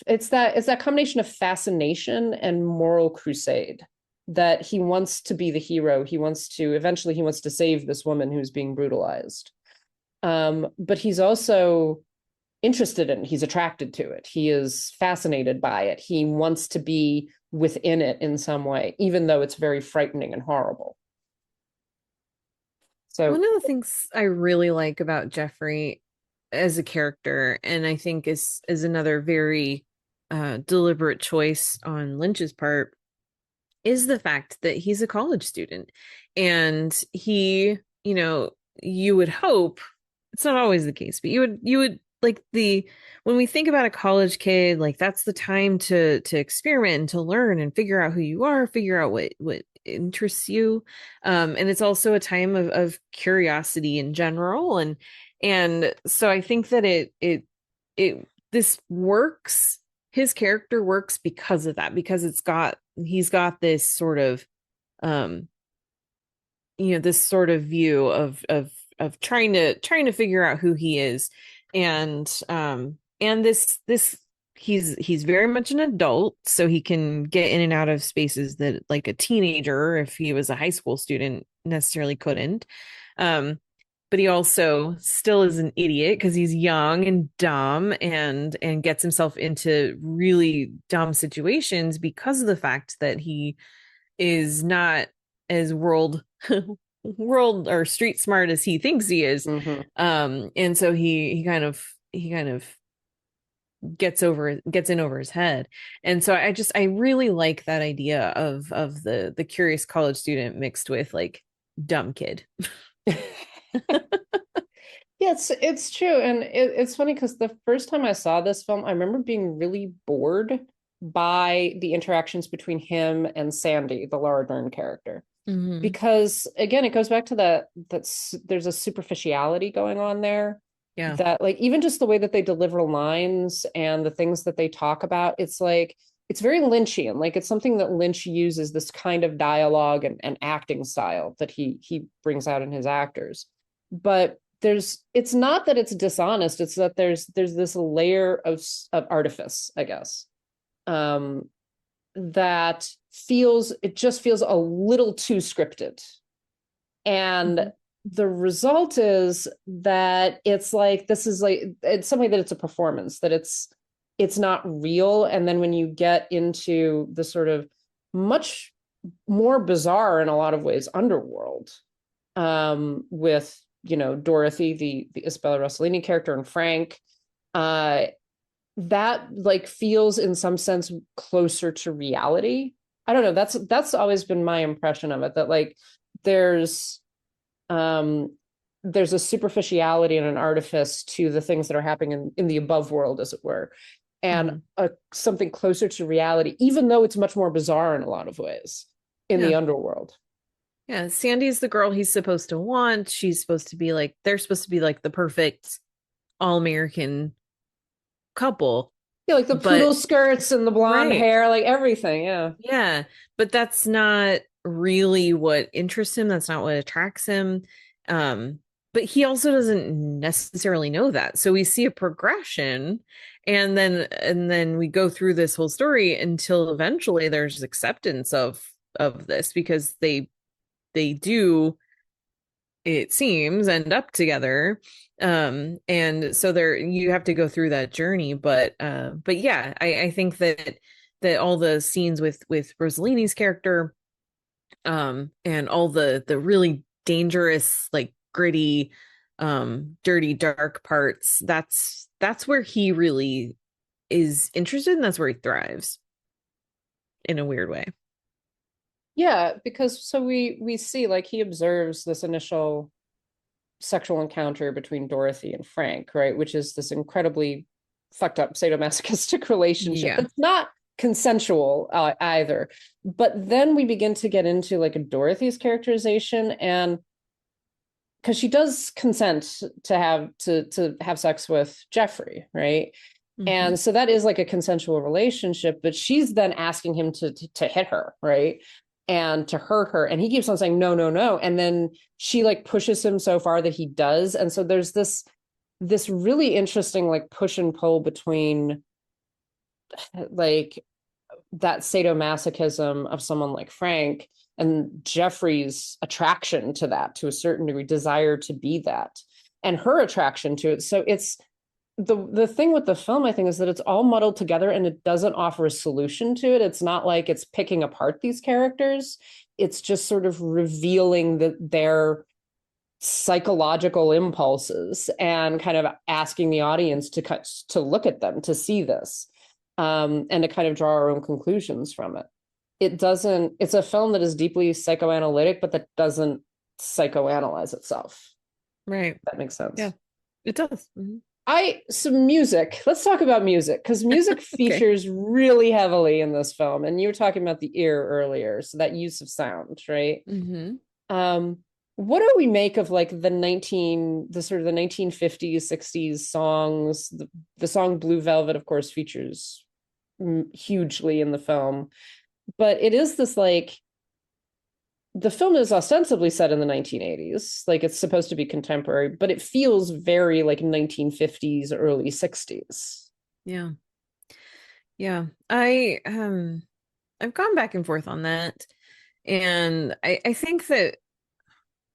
it's that combination of fascination and moral crusade, that he wants to be the hero. Eventually he wants to save this woman who's being brutalized. But he's also he's attracted to it. He is fascinated by it. He wants to be within it in some way, even though it's very frightening and horrible. So one of the things I really like about Jeffrey as a character, and I think is another very deliberate choice on Lynch's part, is the fact that he's a college student. And he, you would hope, it's not always the case, but you would like, when we think about a college kid, like that's the time to experiment and to learn and figure out who you are, figure out what interests you. And it's also a time of curiosity in general. And so I think that this works. His character works because of that, because he's got this sort of, this sort of view of trying to figure out who he is. And this he's very much an adult, so he can get in and out of spaces that like a teenager, if he was a high school student, necessarily couldn't. But he also still is an idiot because he's young and dumb and gets himself into really dumb situations because of the fact that he is not as world or street smart as he thinks he is. And so he kind of gets in over his head. And so I really like that idea of the curious college student mixed with like dumb kid. Yeah, it's true. And it's funny because the first time I saw this film, I remember being really bored by the interactions between him and Sandy, the Laura Dern character. Because again, it goes back to that there's a superficiality going on there. Yeah. That like even just the way that they deliver lines and the things that they talk about, it's like it's very Lynchian. Like it's something that Lynch uses, this kind of dialogue and acting style that he brings out in his actors. But it's not that it's dishonest, it's that there's this layer of artifice, I guess. That just feels a little too scripted. And the result is that it's like this is like it's something that it's a performance, that it's not real. And then when you get into the sort of much more bizarre in a lot of ways underworld, with Dorothy, the Isabella Rossellini character, and Frank, that like feels in some sense closer to reality. I don't know, that's always been my impression of it, that like there's a superficiality and an artifice to the things that are happening in the above world, as it were, and something closer to reality, even though it's much more bizarre in a lot of ways in the underworld. Yeah, Sandy's the girl he's supposed to want. She's supposed to be like, they're supposed to be like the perfect all-American couple. Yeah, like the poodle skirts and the blonde hair, like everything. Yeah. Yeah. But that's not really what interests him. That's not what attracts him. But he also doesn't necessarily know that. So we see a progression, and then we go through this whole story until eventually there's acceptance of this, because they do, it seems, end up together. And so you have to go through that journey. But yeah, I think that all the scenes with Rossellini's character, and all the really dangerous, like gritty, dirty, dark parts, that's where he really is interested, and that's where he thrives in a weird way. Yeah, because so we see, like, he observes this initial sexual encounter between Dorothy and Frank, right? Which is this incredibly fucked up sadomasochistic relationship. Yeah. It's not consensual either. But then we begin to get into like a Dorothy's characterization, and because she does consent to have sex with Jeffrey, right? And so that is like a consensual relationship, but she's then asking him to hit her, right? And to hurt her. And he keeps on saying, no, no, no. And then she like pushes him so far that he does. And so there's this really interesting like push and pull between like that sadomasochism of someone like Frank and Jeffrey's attraction to that, to a certain degree, desire to be that, and her attraction to it. So it's the thing with the film, I think, is that it's all muddled together and it doesn't offer a solution to it. It's not like it's picking apart these characters. It's just sort of revealing their psychological impulses and kind of asking the audience to look at them, to see this, and to kind of draw our own conclusions from it. It's a film that is deeply psychoanalytic, but that doesn't psychoanalyze itself. Right. That makes sense. Yeah, it does. Some music. Let's talk about music, because music Okay. features really heavily in this film. And you were talking about the ear earlier, so that use of sound, right? What do we make of like the 1950s, 60s songs? The song Blue Velvet, of course, features hugely in the film, but it is this like, the film is ostensibly set in the 1980s, like it's supposed to be contemporary, but it feels very like 1950s, early 60s. Yeah. Yeah. I've gone back and forth on that. And I think that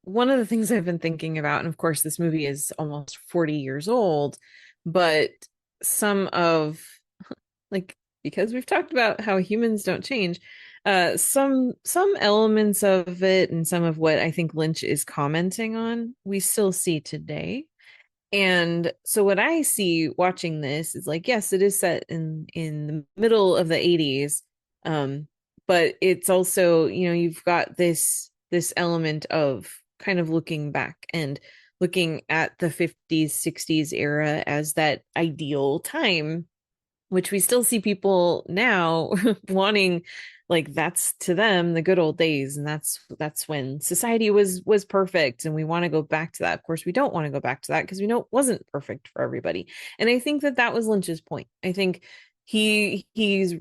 one of the things I've been thinking about, and of course this movie is almost 40 years old, but some of like because we've talked about how humans don't change, some elements of it and some of what I think Lynch is commenting on, we still see today. And so what I see watching this is like, yes, it is set in the middle of the 80s. But it's also, you've got this element of kind of looking back and looking at the 50s, 60s era as that ideal time, which we still see people now wanting, like, that's to them the good old days, and that's when society was perfect, and we want to go back to that. Of course we don't want to go back to that because we know it wasn't perfect for everybody. And I think that was Lynch's point. I think he's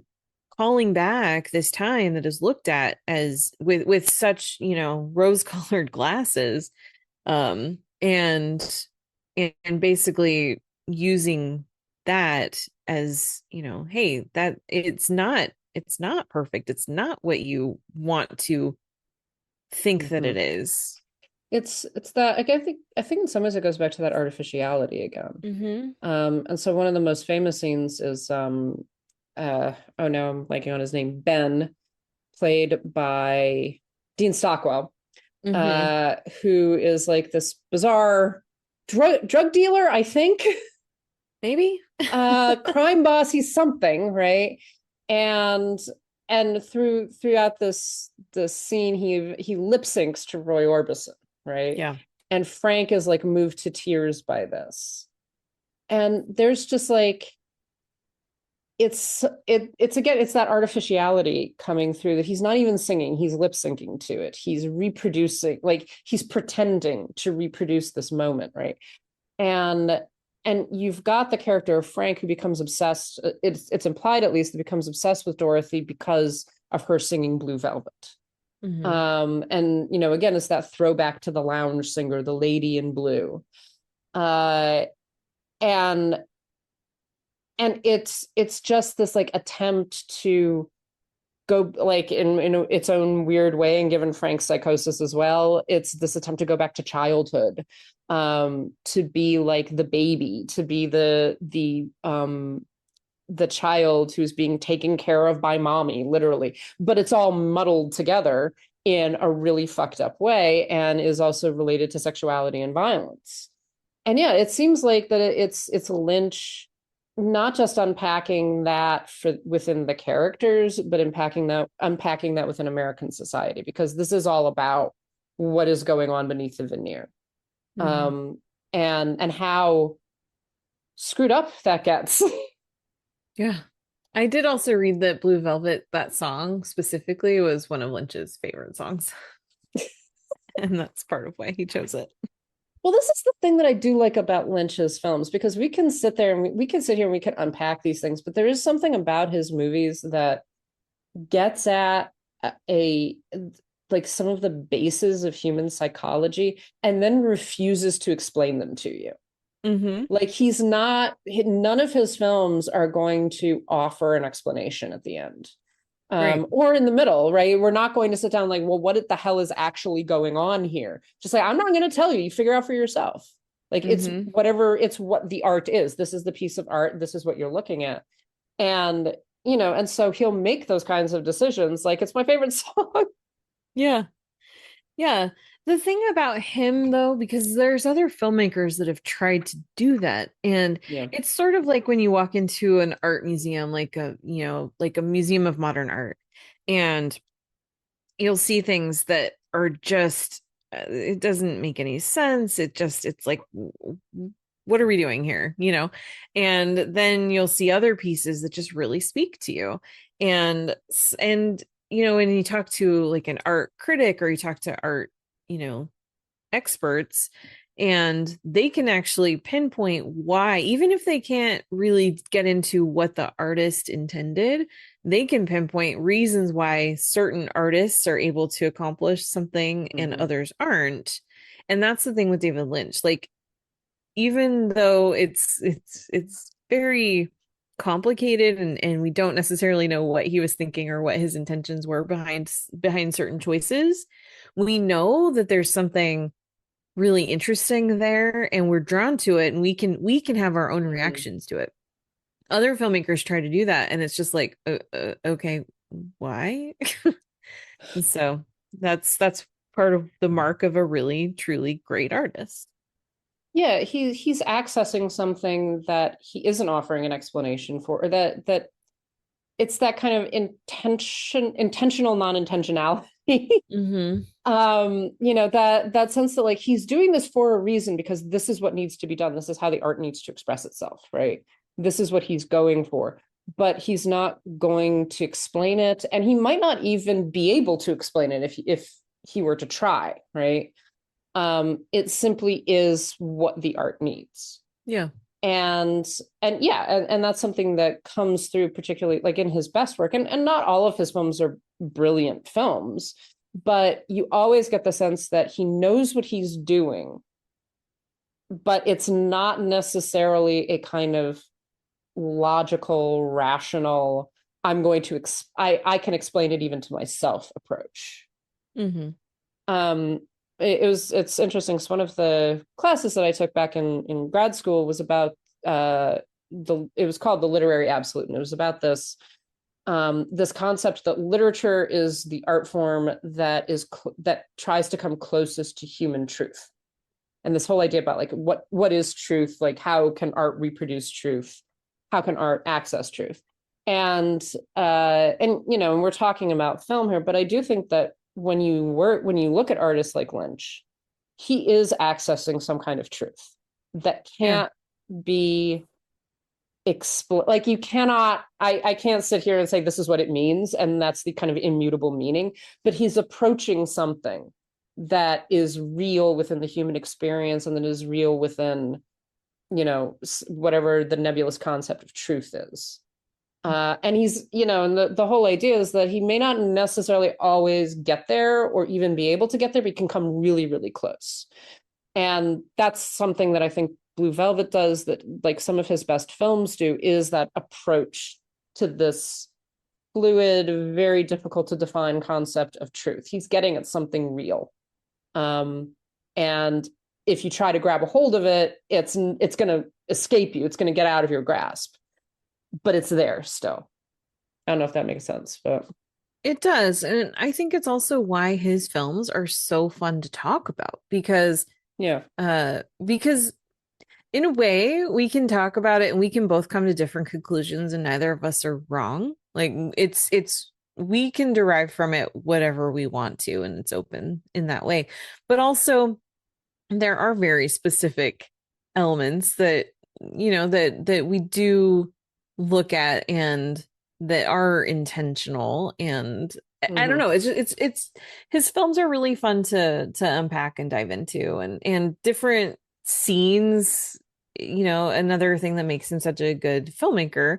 calling back this time that is looked at as with such, rose-colored glasses, and basically using that as, hey, that it's not perfect. It's not what you want to think that it is. It's that, like, I think in some ways it goes back to that artificiality again. And so one of the most famous scenes is oh no, I'm blanking on his name. Ben, played by Dean Stockwell, who is like this bizarre drug dealer, I think. Maybe. Crime boss, he's something, right? And throughout this scene, he lip syncs to Roy Orbison, right? Yeah. And Frank is like moved to tears by this. And there's just like, it's again, it's that artificiality coming through, that he's not even singing, he's lip syncing to it. He's reproducing, like he's pretending to reproduce this moment, right? And you've got the character of Frank, who becomes obsessed. It's implied, at least, that becomes obsessed with Dorothy because of her singing Blue Velvet. And again, it's that throwback to the lounge singer, the lady in blue. And it's just this like attempt to go, like, in its own weird way, and given Frank's psychosis as well, it's this attempt to go back to childhood, to be like the baby, to be the child who's being taken care of by mommy, literally. But it's all muddled together in a really fucked up way, and is also related to sexuality and violence. And yeah, it seems like that it's Lynch not just unpacking that within the characters, but unpacking that within American society, because this is all about what is going on beneath the veneer, and how screwed up that gets. Yeah. I did also read that Blue Velvet, that song specifically, was one of Lynch's favorite songs. And that's part of why he chose it. Well, this is the thing that I do like about Lynch's films, because we can sit there and we can sit here and we can unpack these things, but there is something about his movies that gets at like some of the bases of human psychology, and then refuses to explain them to you. Like, none of his films are going to offer an explanation at the end. Right. Or in the middle, right? We're not going to sit down like, well, what the hell is actually going on here? Just like, I'm not going to tell you. You figure out for yourself. Like, it's whatever, it's what the art is. This is the piece of art. This is what you're looking at. And, and so he'll make those kinds of decisions. Like, it's my favorite song. Yeah. Yeah. The thing about him, though, because there's other filmmakers that have tried to do that, and it's sort of like when you walk into an art museum, like a museum of modern art, and you'll see things that are just, it doesn't make any sense. It's like, what are we doing here? And then you'll see other pieces that just really speak to you. And when you talk to like an art critic, or you talk to art, experts, and they can actually pinpoint why, even if they can't really get into what the artist intended, they can pinpoint reasons why certain artists are able to accomplish something and others aren't. And that's the thing with David Lynch. Like, even though it's very complicated, and we don't necessarily know what he was thinking or what his intentions were behind certain choices. We know that there's something really interesting there, and we're drawn to it, and we can have our own reactions to it. Other filmmakers try to do that, and it's just like, okay, why? So that's part of the mark of a really truly great artist. Yeah, he's accessing something that he isn't offering an explanation for, or that it's that kind of intentional non-intentionality. Mm-hmm. That sense that like he's doing this for a reason, because this is what needs to be done. This is how the art needs to express itself, right? This is what he's going for, but he's not going to explain it, and he might not even be able to explain it if he were to try, right? It simply is what the art needs. Yeah. And that's something that comes through, particularly like in his best work, and not all of his films are brilliant films, but you always get the sense that he knows what he's doing, but it's not necessarily a kind of logical, rational, I'm going to I can explain it even to myself approach. Mm-hmm. It's interesting, because one of the classes that I took back in grad school was about it was called The Literary Absolute, and it was about this concept that literature is the art form that tries to come closest to human truth, and this whole idea about like what is truth, like how can art reproduce truth, how can art access truth, and we're talking about film here, but I do think that when you look at artists like Lynch, he is accessing some kind of truth that can't be like you cannot, I can't sit here and say this is what it means and that's the kind of immutable meaning, but he's approaching something that is real within the human experience, and that is real within whatever the nebulous concept of truth is. And he's, and the whole idea is that he may not necessarily always get there or even be able to get there, but he can come really, really close. And that's something that I think Blue Velvet does, that like some of his best films do, is that approach to this fluid, very difficult to define concept of truth. He's getting at something real. And if you try to grab a hold of it, it's going to escape you. It's going to get out of your grasp. But it's there still. I don't know if that makes sense, but it does. And I think it's also why his films are so fun to talk about, because because in a way we can talk about it and we can both come to different conclusions, and neither of us are wrong. Like it's we can derive from it whatever we want to, and it's open in that way. But also there are very specific elements that that we do look at and that are intentional, and I don't know, it's his films are really fun to unpack and dive into, and different scenes, another thing that makes him such a good filmmaker.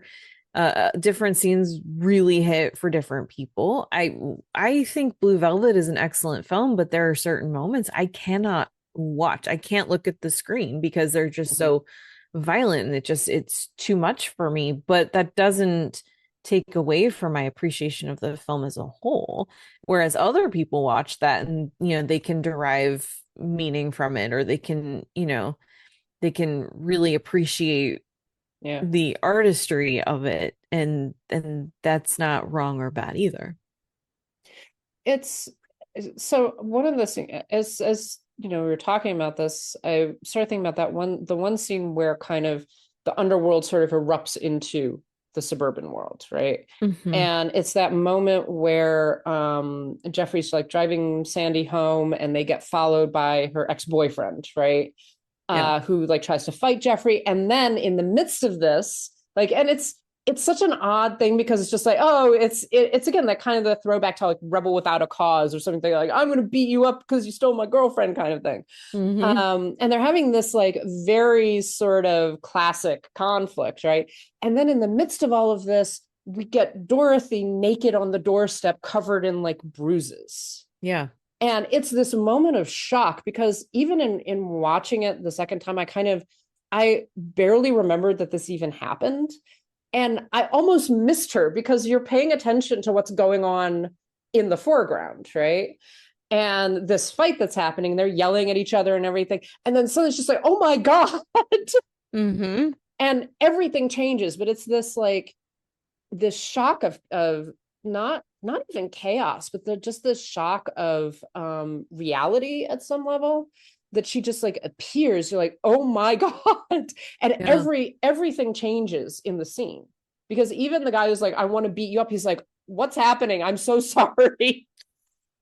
Different scenes really hit for different people. I think Blue Velvet is an excellent film, but there are certain moments I cannot watch. I can't look at the screen because they're just so violent, and it's too much for me. But that doesn't take away from my appreciation of the film as a whole, whereas other people watch that and they can derive meaning from it, or they can really appreciate the artistry of it, and that's not wrong or bad either. It's so one of the things, as we were talking about this, I started thinking about the one scene where kind of the underworld sort of erupts into the suburban world, right? Mm-hmm. And it's that moment where Jeffrey's like driving Sandy home, and they get followed by her ex-boyfriend, right? Who like tries to fight Jeffrey, and then in the midst of this, like, and it's such an odd thing, because it's just like, oh, it's again that kind of the throwback to like Rebel Without a Cause or something, like I'm going to beat you up because you stole my girlfriend kind of thing. Mm-hmm. And they're having this like very sort of classic conflict, right? And then in the midst of all of this, we get Dorothy naked on the doorstep, covered in like bruises. Yeah. And it's this moment of shock, because even in watching it the second time, I barely remembered that this even happened. And I almost missed her because you're paying attention to what's going on in the foreground, right? And this fight that's happening, they're yelling at each other and everything. And then suddenly it's just like, oh my God. Mm-hmm. And everything changes, but it's this like this shock of not even chaos, but just this shock of reality at some level, that she just like appears. You're like, oh my God. And Yeah. everything changes in the scene, because even the guy who's like, I want to beat you up, he's like, what's happening? I'm so sorry.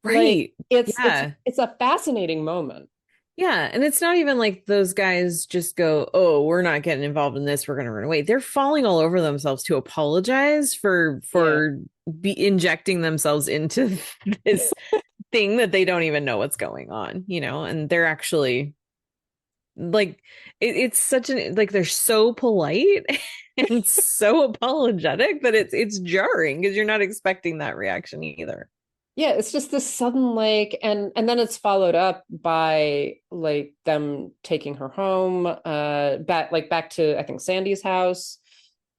Right. Like it's Yeah. it's a fascinating moment. Yeah. And it's not even like those guys just go, oh, we're not getting involved in this, we're gonna run away. They're falling all over themselves to apologize for be injecting themselves into this thing that they don't even know what's going on, you know, and they're actually like it's such an like they're so polite and so apologetic that it's jarring because you're not expecting that reaction either. Yeah, it's just this sudden like, and then it's followed up by like them taking her home, back to I think Sandy's house,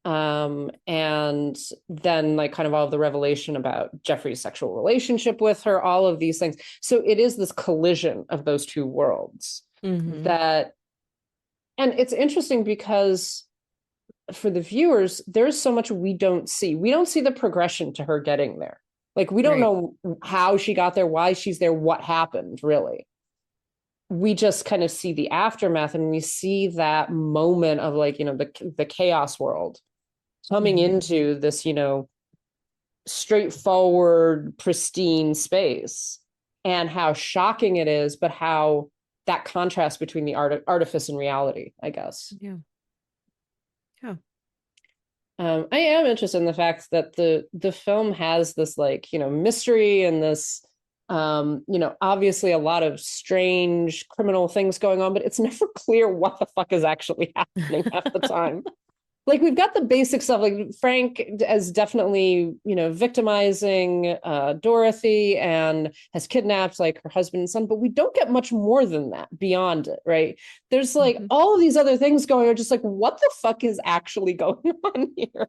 and then like kind of all of the revelation about Jeffrey's sexual relationship with her, all of these things. So it is this collision of those two worlds that, and it's interesting because for the viewers, there's so much we don't see. We don't see the progression to her getting there. Like, we don't know how she got there, why she's there, what happened, really. We just kind of see the aftermath, and we see that moment of like, you know, the chaos world coming into this, you know, straightforward, pristine space, and how shocking it is, but how that contrast between the artifice and reality, I guess. Yeah. I am interested in the fact that the film has this like, you know, mystery and this, you know, obviously a lot of strange criminal things going on, but it's never clear what the fuck is actually happening half the time. Like, we've got the basic stuff, like Frank as definitely, you know, victimizing Dorothy and has kidnapped like her husband and son, but we don't get much more than that beyond it, right? There's like all of these other things going on, just like, what the fuck is actually going on here?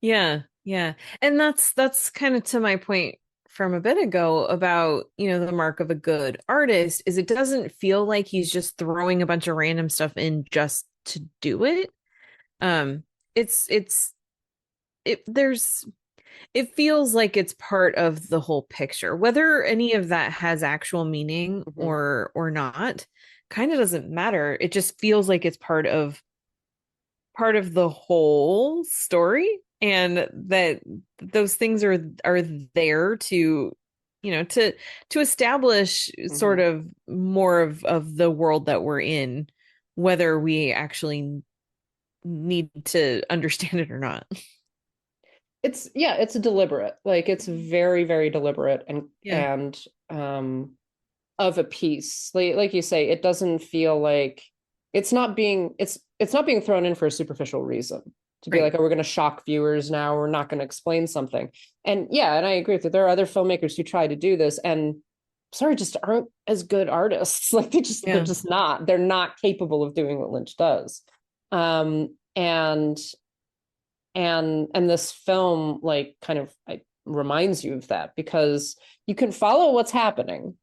Yeah, yeah. And that's kind of to my point from a bit ago about, you know, the mark of a good artist is it doesn't feel like he's just throwing a bunch of random stuff in just to do it. It feels like it's part of the whole picture. Whether any of that has actual meaning or not kind of doesn't matter. It just feels like it's part of the whole story, and that those things are there to, you know, to establish sort of more of the world that we're in, whether we actually need to understand it or not. It's deliberate. Like, it's very, very deliberate and of a piece. Like you say, it doesn't feel like it's not being thrown in for a superficial reason to be like, oh, we're going to shock viewers now, we're not going to explain something. And I agree with you. There are other filmmakers who try to do this and just aren't as good artists. Like, they're not capable of doing what Lynch does. And this film like kind of reminds you of that, because you can follow what's happening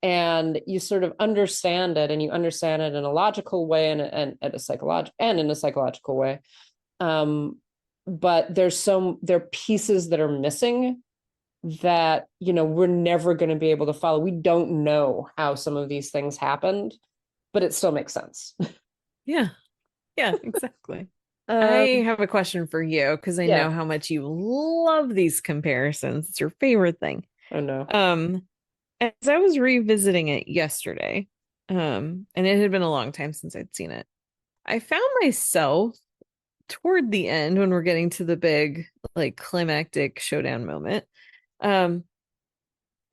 and you sort of understand it, and you understand it in a logical way and in a psychological way. But there are pieces that are missing that, you know, we're never going to be able to follow. We don't know how some of these things happened, but it still makes sense. Yeah, exactly. I have a question for you, because I know how much you love these comparisons. It's your favorite thing. I know. As I was revisiting it yesterday, and it had been a long time since I'd seen it, I found myself toward the end, when we're getting to the big like climactic showdown moment,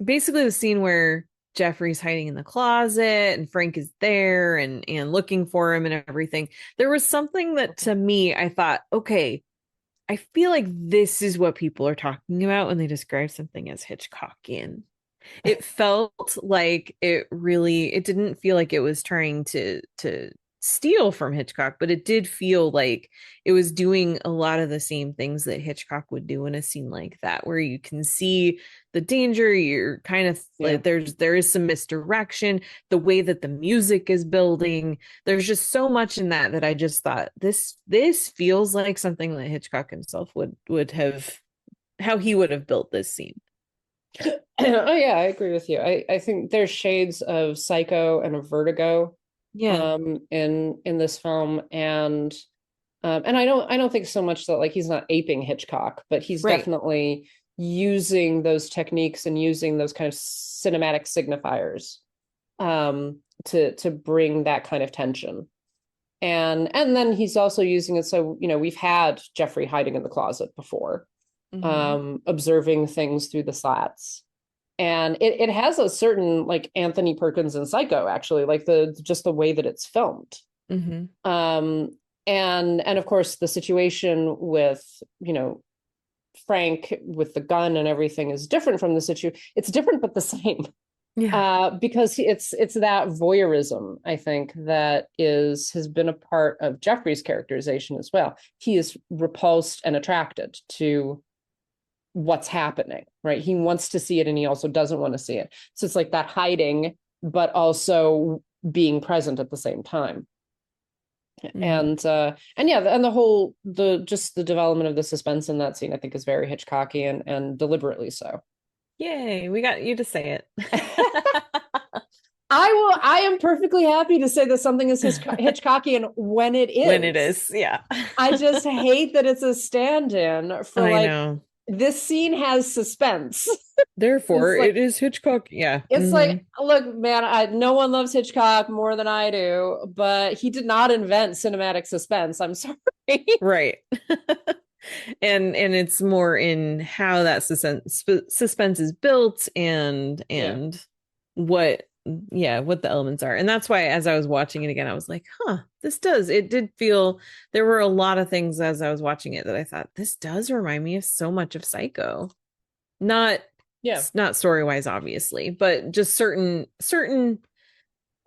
basically the scene where Jeffrey's hiding in the closet and Frank is there and looking for him and everything. There was something that to me, I thought, okay, I feel like this is what people are talking about when they describe something as Hitchcockian. It felt like it didn't feel like it was trying to steal from Hitchcock, but it did feel like it was doing a lot of the same things that Hitchcock would do in a scene like that, where you can see the danger, you're kind of like there is some misdirection, the way that the music is building. There's just so much in that I just thought this feels like something that Hitchcock himself would have, how he would have built this scene. Oh yeah, I agree with you. I think there's shades of Psycho and of Vertigo in this film, and I don't think so much that like he's not aping Hitchcock, but he's definitely using those techniques and using those kind of cinematic signifiers to bring that kind of tension. And then he's also using it, so we've had Jeffrey hiding in the closet before, observing things through the slats. And it has a certain like Anthony Perkins in Psycho, actually, like just the way that it's filmed. And of course the situation with Frank with the gun and everything is different from the situation. It's different but the same. Because it's that voyeurism, I think, that has been a part of Jeffrey's characterization as well. He is repulsed and attracted to what's happening, right? He wants to see it and he also doesn't want to see it. So it's like that hiding, but also being present at the same time. And the development of the suspense in that scene, I think, is very Hitchcockian and deliberately so. Yay, we got you to say it. I am perfectly happy to say that something is Hitchcockian when it is. When it is, yeah. I just hate that it's a stand-in for I know. This scene has suspense. Therefore, it is Hitchcock. Yeah. It's like, look, man, no one loves Hitchcock more than I do, but he did not invent cinematic suspense. I'm sorry. Right. and it's more in how that suspense is built and what the elements are. And that's why as I was watching it again, I was like, it did feel, there were a lot of things as I was watching it that I thought, this does remind me of so much of Psycho. Not story-wise, obviously, but just certain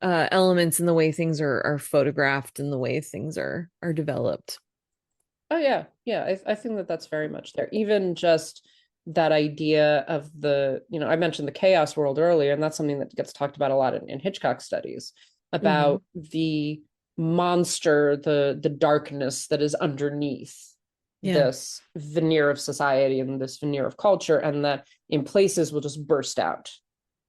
elements in the way things are photographed and the way things are developed. Oh yeah. I think that's very much there. Even just that idea of I mentioned the chaos world earlier, and that's something that gets talked about a lot in Hitchcock studies about the monster, the darkness that is underneath this veneer of society and this veneer of culture, and that in places will just burst out.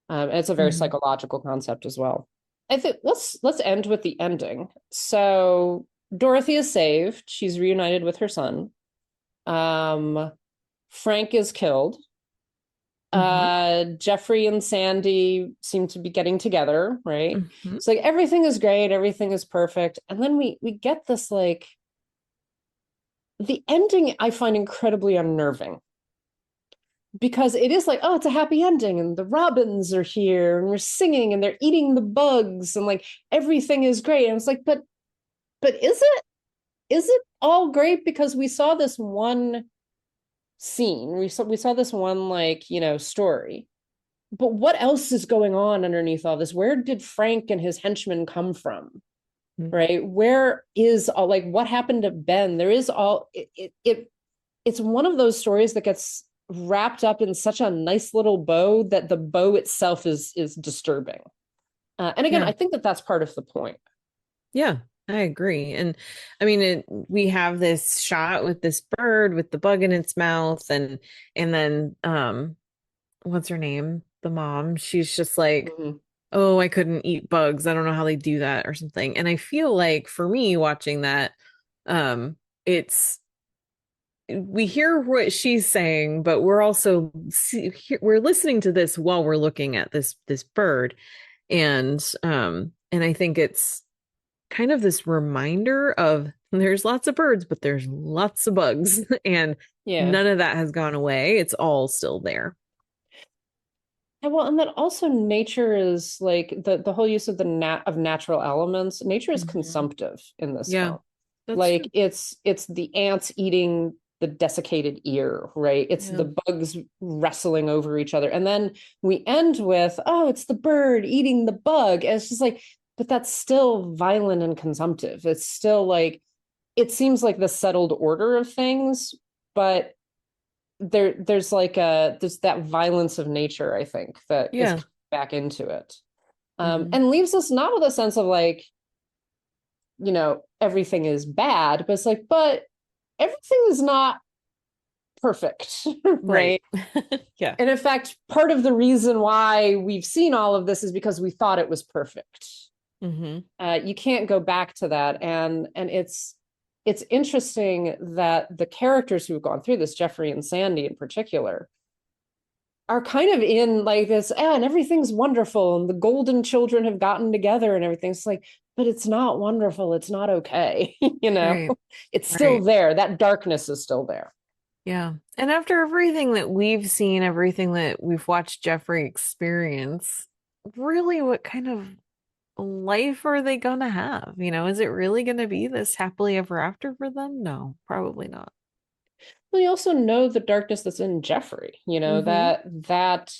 And it's a very psychological concept as well. I think let's end with the ending. So Dorothy is saved. She's reunited with her son. Frank is killed. Jeffrey and Sandy seem to be getting together, right? It's like everything is great, everything is perfect. And then we get this, like, the ending I find incredibly unnerving. Because it is like, it's a happy ending, and the robins are here, and we're singing, and they're eating the bugs, and like everything is great. And it's like, but is it all great? Because we saw this one scene, we saw this one story, but what else is going on underneath all this? Where did Frank and his henchmen come from? Right? Where is all, like, what happened to Ben? There is all it's one of those stories that gets wrapped up in such a nice little bow that the bow itself is disturbing. And again, I think that's part of the point. Yeah, I agree. And I mean, we have this shot with this bird with the bug in its mouth, and then what's her name? The mom. She's just like, oh, I couldn't eat bugs. I don't know how they do that or something. And I feel like for me watching that, we hear what she's saying, but we're also we're listening to this while we're looking at this bird, and I think it's kind of this reminder of there's lots of birds, but there's lots of bugs, and none of that has gone away. It's all still there. And well, and then also nature is like the whole use of of natural elements. Nature is consumptive in this film. Like true. It's the ants eating the desiccated ear, right? It's the bugs wrestling over each other. And then we end with, it's the bird eating the bug. And it's just like, but that's still violent and consumptive. It's still like, it seems like the settled order of things, but there's that violence of nature, I think, that is back into it. And leaves us not with a sense of like, everything is bad, but it's like, but everything is not perfect, right? Yeah. And in fact, part of the reason why we've seen all of this is because we thought it was perfect. You can't go back to that, and it's interesting that the characters who've gone through this, Jeffrey and Sandy in particular, are kind of in like this, and everything's wonderful, and the golden children have gotten together and everything. It's like, but it's not wonderful. It's not okay. Right. It's still there. That darkness is still there. Yeah. And after everything that we've seen, everything that we've watched Jeffrey experience, really, what kind of life are they gonna have? Is it really gonna be this happily ever after for them? No, probably not. Well, you also know the darkness that's in Jeffrey, that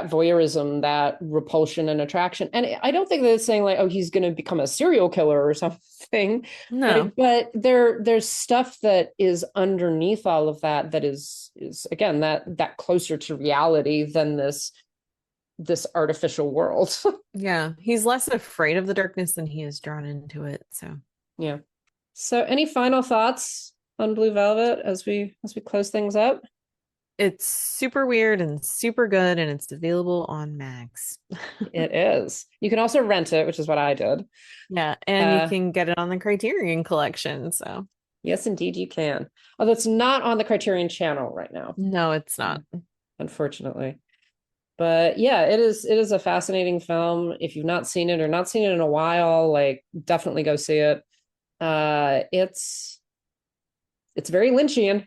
voyeurism, that repulsion and attraction. And I don't think that it's saying like, oh, he's going to become a serial killer or something. No. But there's stuff that is underneath all of that is again, that closer to reality than this artificial world. Yeah. He's less afraid of the darkness than he is drawn into it. So, yeah. So any final thoughts on Blue Velvet as we close things up? It's super weird and super good, and it's available on Max. It is. You can also rent it, which is what I did. Yeah, and you can get it on the Criterion Collection. So yes, indeed, you can. Although it's not on the Criterion channel right now. No, it's not, unfortunately. But yeah, it is a fascinating film. If you've not seen it or not seen it in a while, like definitely go see it. It's very Lynchian.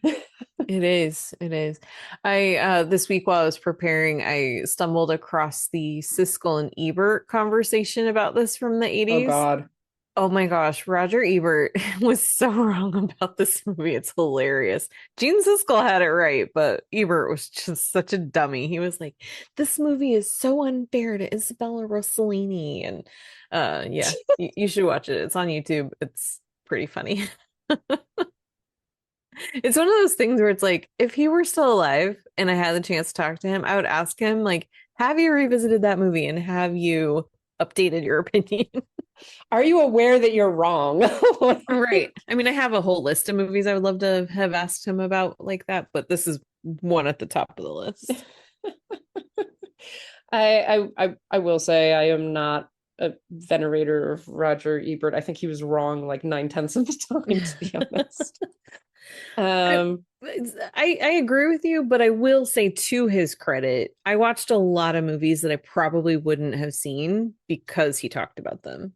It is. I this week while I was preparing, I stumbled across the Siskel and Ebert conversation about this from the 80s. Oh God. Oh my gosh, Roger Ebert was so wrong about this movie. It's hilarious. Gene Siskel had it right, but Ebert was just such a dummy. He was like, this movie is so unfair to Isabella Rossellini. And yeah, you should watch it. It's on YouTube. It's pretty funny. It's one of those things where it's like, if he were still alive and I had the chance to talk to him, I would ask him, like, have you revisited that movie and have you updated your opinion? Are you aware that you're wrong? Right. I mean, I have a whole list of movies I would love to have asked him about like that, but this is one at the top of the list. I will say I am not a venerator of Roger Ebert. I think he was wrong like 9/10 of the time, to be honest. I agree with you, but I will say to his credit, I watched a lot of movies that I probably wouldn't have seen because he talked about them.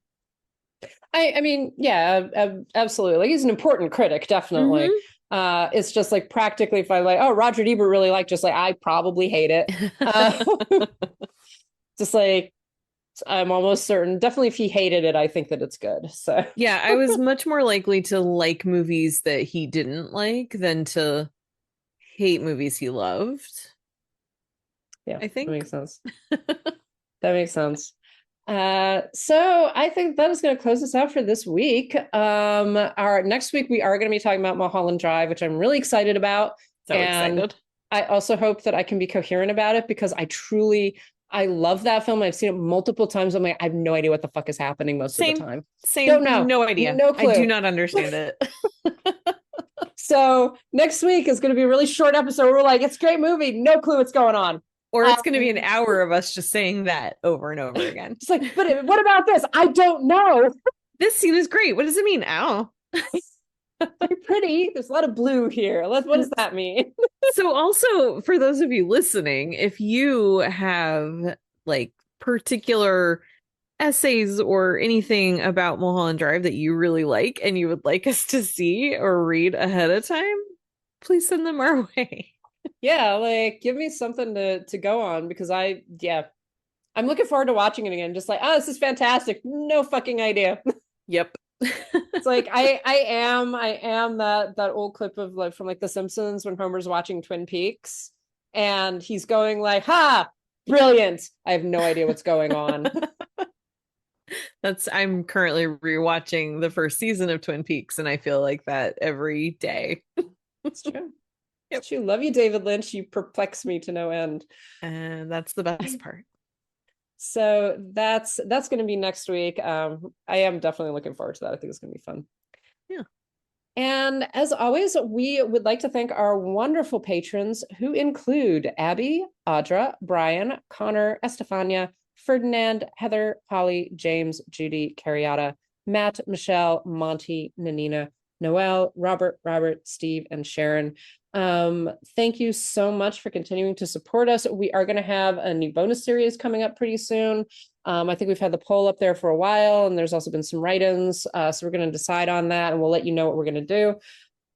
I mean, yeah, absolutely. Like he's an important critic, definitely. It's just like practically if I like, oh, Roger Ebert really liked, just like I probably hate it. Just like I'm almost certain. Definitely, if he hated it, I think that it's good. So yeah, I was much more likely to like movies that he didn't like than to hate movies he loved. Yeah, I think that makes sense. That makes sense. So I think that is going to close us out for this week. Our next week we are going to be talking about Mulholland Drive, which I'm really excited about. So excited. I also hope that I can be coherent about it because I love that film. I've seen it multiple times. I'm like, I have no idea what the fuck is happening most of the time. Same. Don't know. No idea. No clue. I do not understand it. So next week is going to be a really short episode. We're like, it's a great movie. No clue what's going on. Or it's going to be an hour of us just saying that over and over again. It's like, but what about this? I don't know. This scene is great. What does it mean? Ow. Very pretty. There's a lot of blue here. What does that mean? So also, for those of you listening, if you have like particular essays or anything about Mulholland Drive that you really like and you would like us to see or read ahead of time, please send them our way. Yeah, like give me something to go on because I'm looking forward to watching it again. Just like, oh, this is fantastic. No fucking idea. Yep. It's like I am that old clip of like from like The Simpsons when Homer's watching Twin Peaks and he's going like, ha, brilliant. I have no idea what's going on. I'm currently rewatching the first season of Twin Peaks, and I feel like that every day. It's true. It's true. Love you, David Lynch. You perplex me to no end. And that's the best part. So that's going to be next week. I am definitely looking forward to that. I think it's going to be fun. Yeah. And as always, we would like to thank our wonderful patrons who include Abby, Audra, Brian, Connor, Estefania, Ferdinand, Heather, Holly, James, Judy, Carriata, Matt, Michelle, Monty, Nanina, Noel, Robert, Steve, and Sharon. Thank you so much for continuing to support us. We are going to have a new bonus series coming up pretty soon. I think we've had the poll up there for a while, and there's also been some write-ins. So we're going to decide on that, and we'll let you know what we're going to do.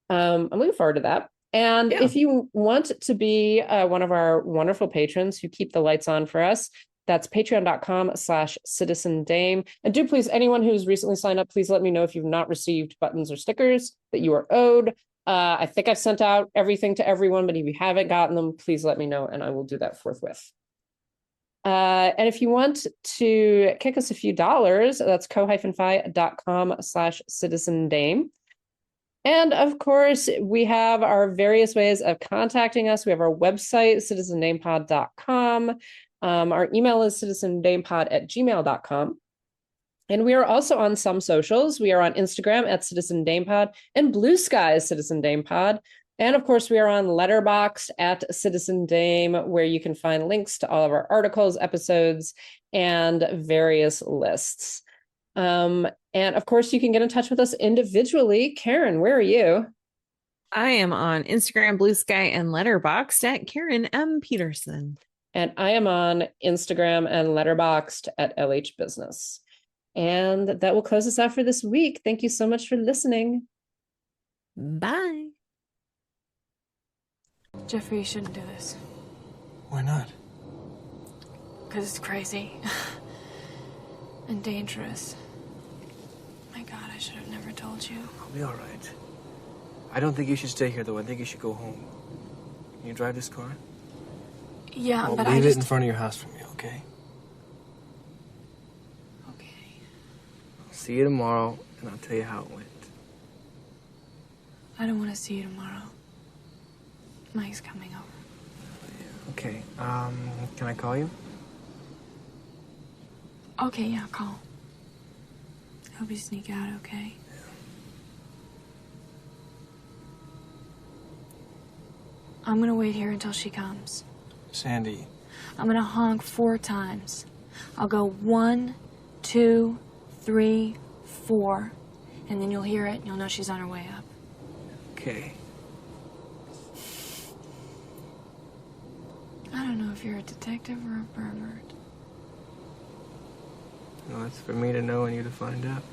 I'm looking forward to that. And if you want to be one of our wonderful patrons who keep the lights on for us, that's patreon.com/citizendame. And do please, anyone who's recently signed up, please let me know if you've not received buttons or stickers that you are owed. I think I've sent out everything to everyone, but if you haven't gotten them, please let me know and I will do that forthwith. And if you want to kick us a few dollars, that's ko-fi.com/citizendame. And of course, we have our various ways of contacting us. We have our website, citizendamepod.com. Our email is citizendamepod@gmail.com. And we are also on some socials. We are on Instagram at Citizen Damepod and Blue Sky Citizen Damepod. And of course, we are on Letterboxd at Citizen Dame, where you can find links to all of our articles, episodes, and various lists. And of course, you can get in touch with us individually. Karen, where are you? I am on Instagram, Blue Sky, and Letterboxd at Karen M. Peterson. And I am on Instagram and Letterboxd at LH Business. And that will close us out for this week. Thank you so much for listening. Bye. Jeffrey, you shouldn't do this. Why not? Because it's crazy. And dangerous. My God, I should have never told you. I'll be all right. I don't think you should stay here, though. I think you should go home. Can you drive this car? Yeah, Well, but leave it in front of your house for me, okay? I'll see you tomorrow, and I'll tell you how it went. I don't want to see you tomorrow. Mike's coming over. Okay, can I call you? Okay, yeah, call. Hope you sneak out, okay? I'm gonna wait here until she comes. Sandy. I'm gonna honk 4 times. I'll go 1, 2, 3, 4, and then you'll hear it and you'll know she's on her way up. Okay. I don't know if you're a detective or a pervert. Well, it's for me to know and you to find out.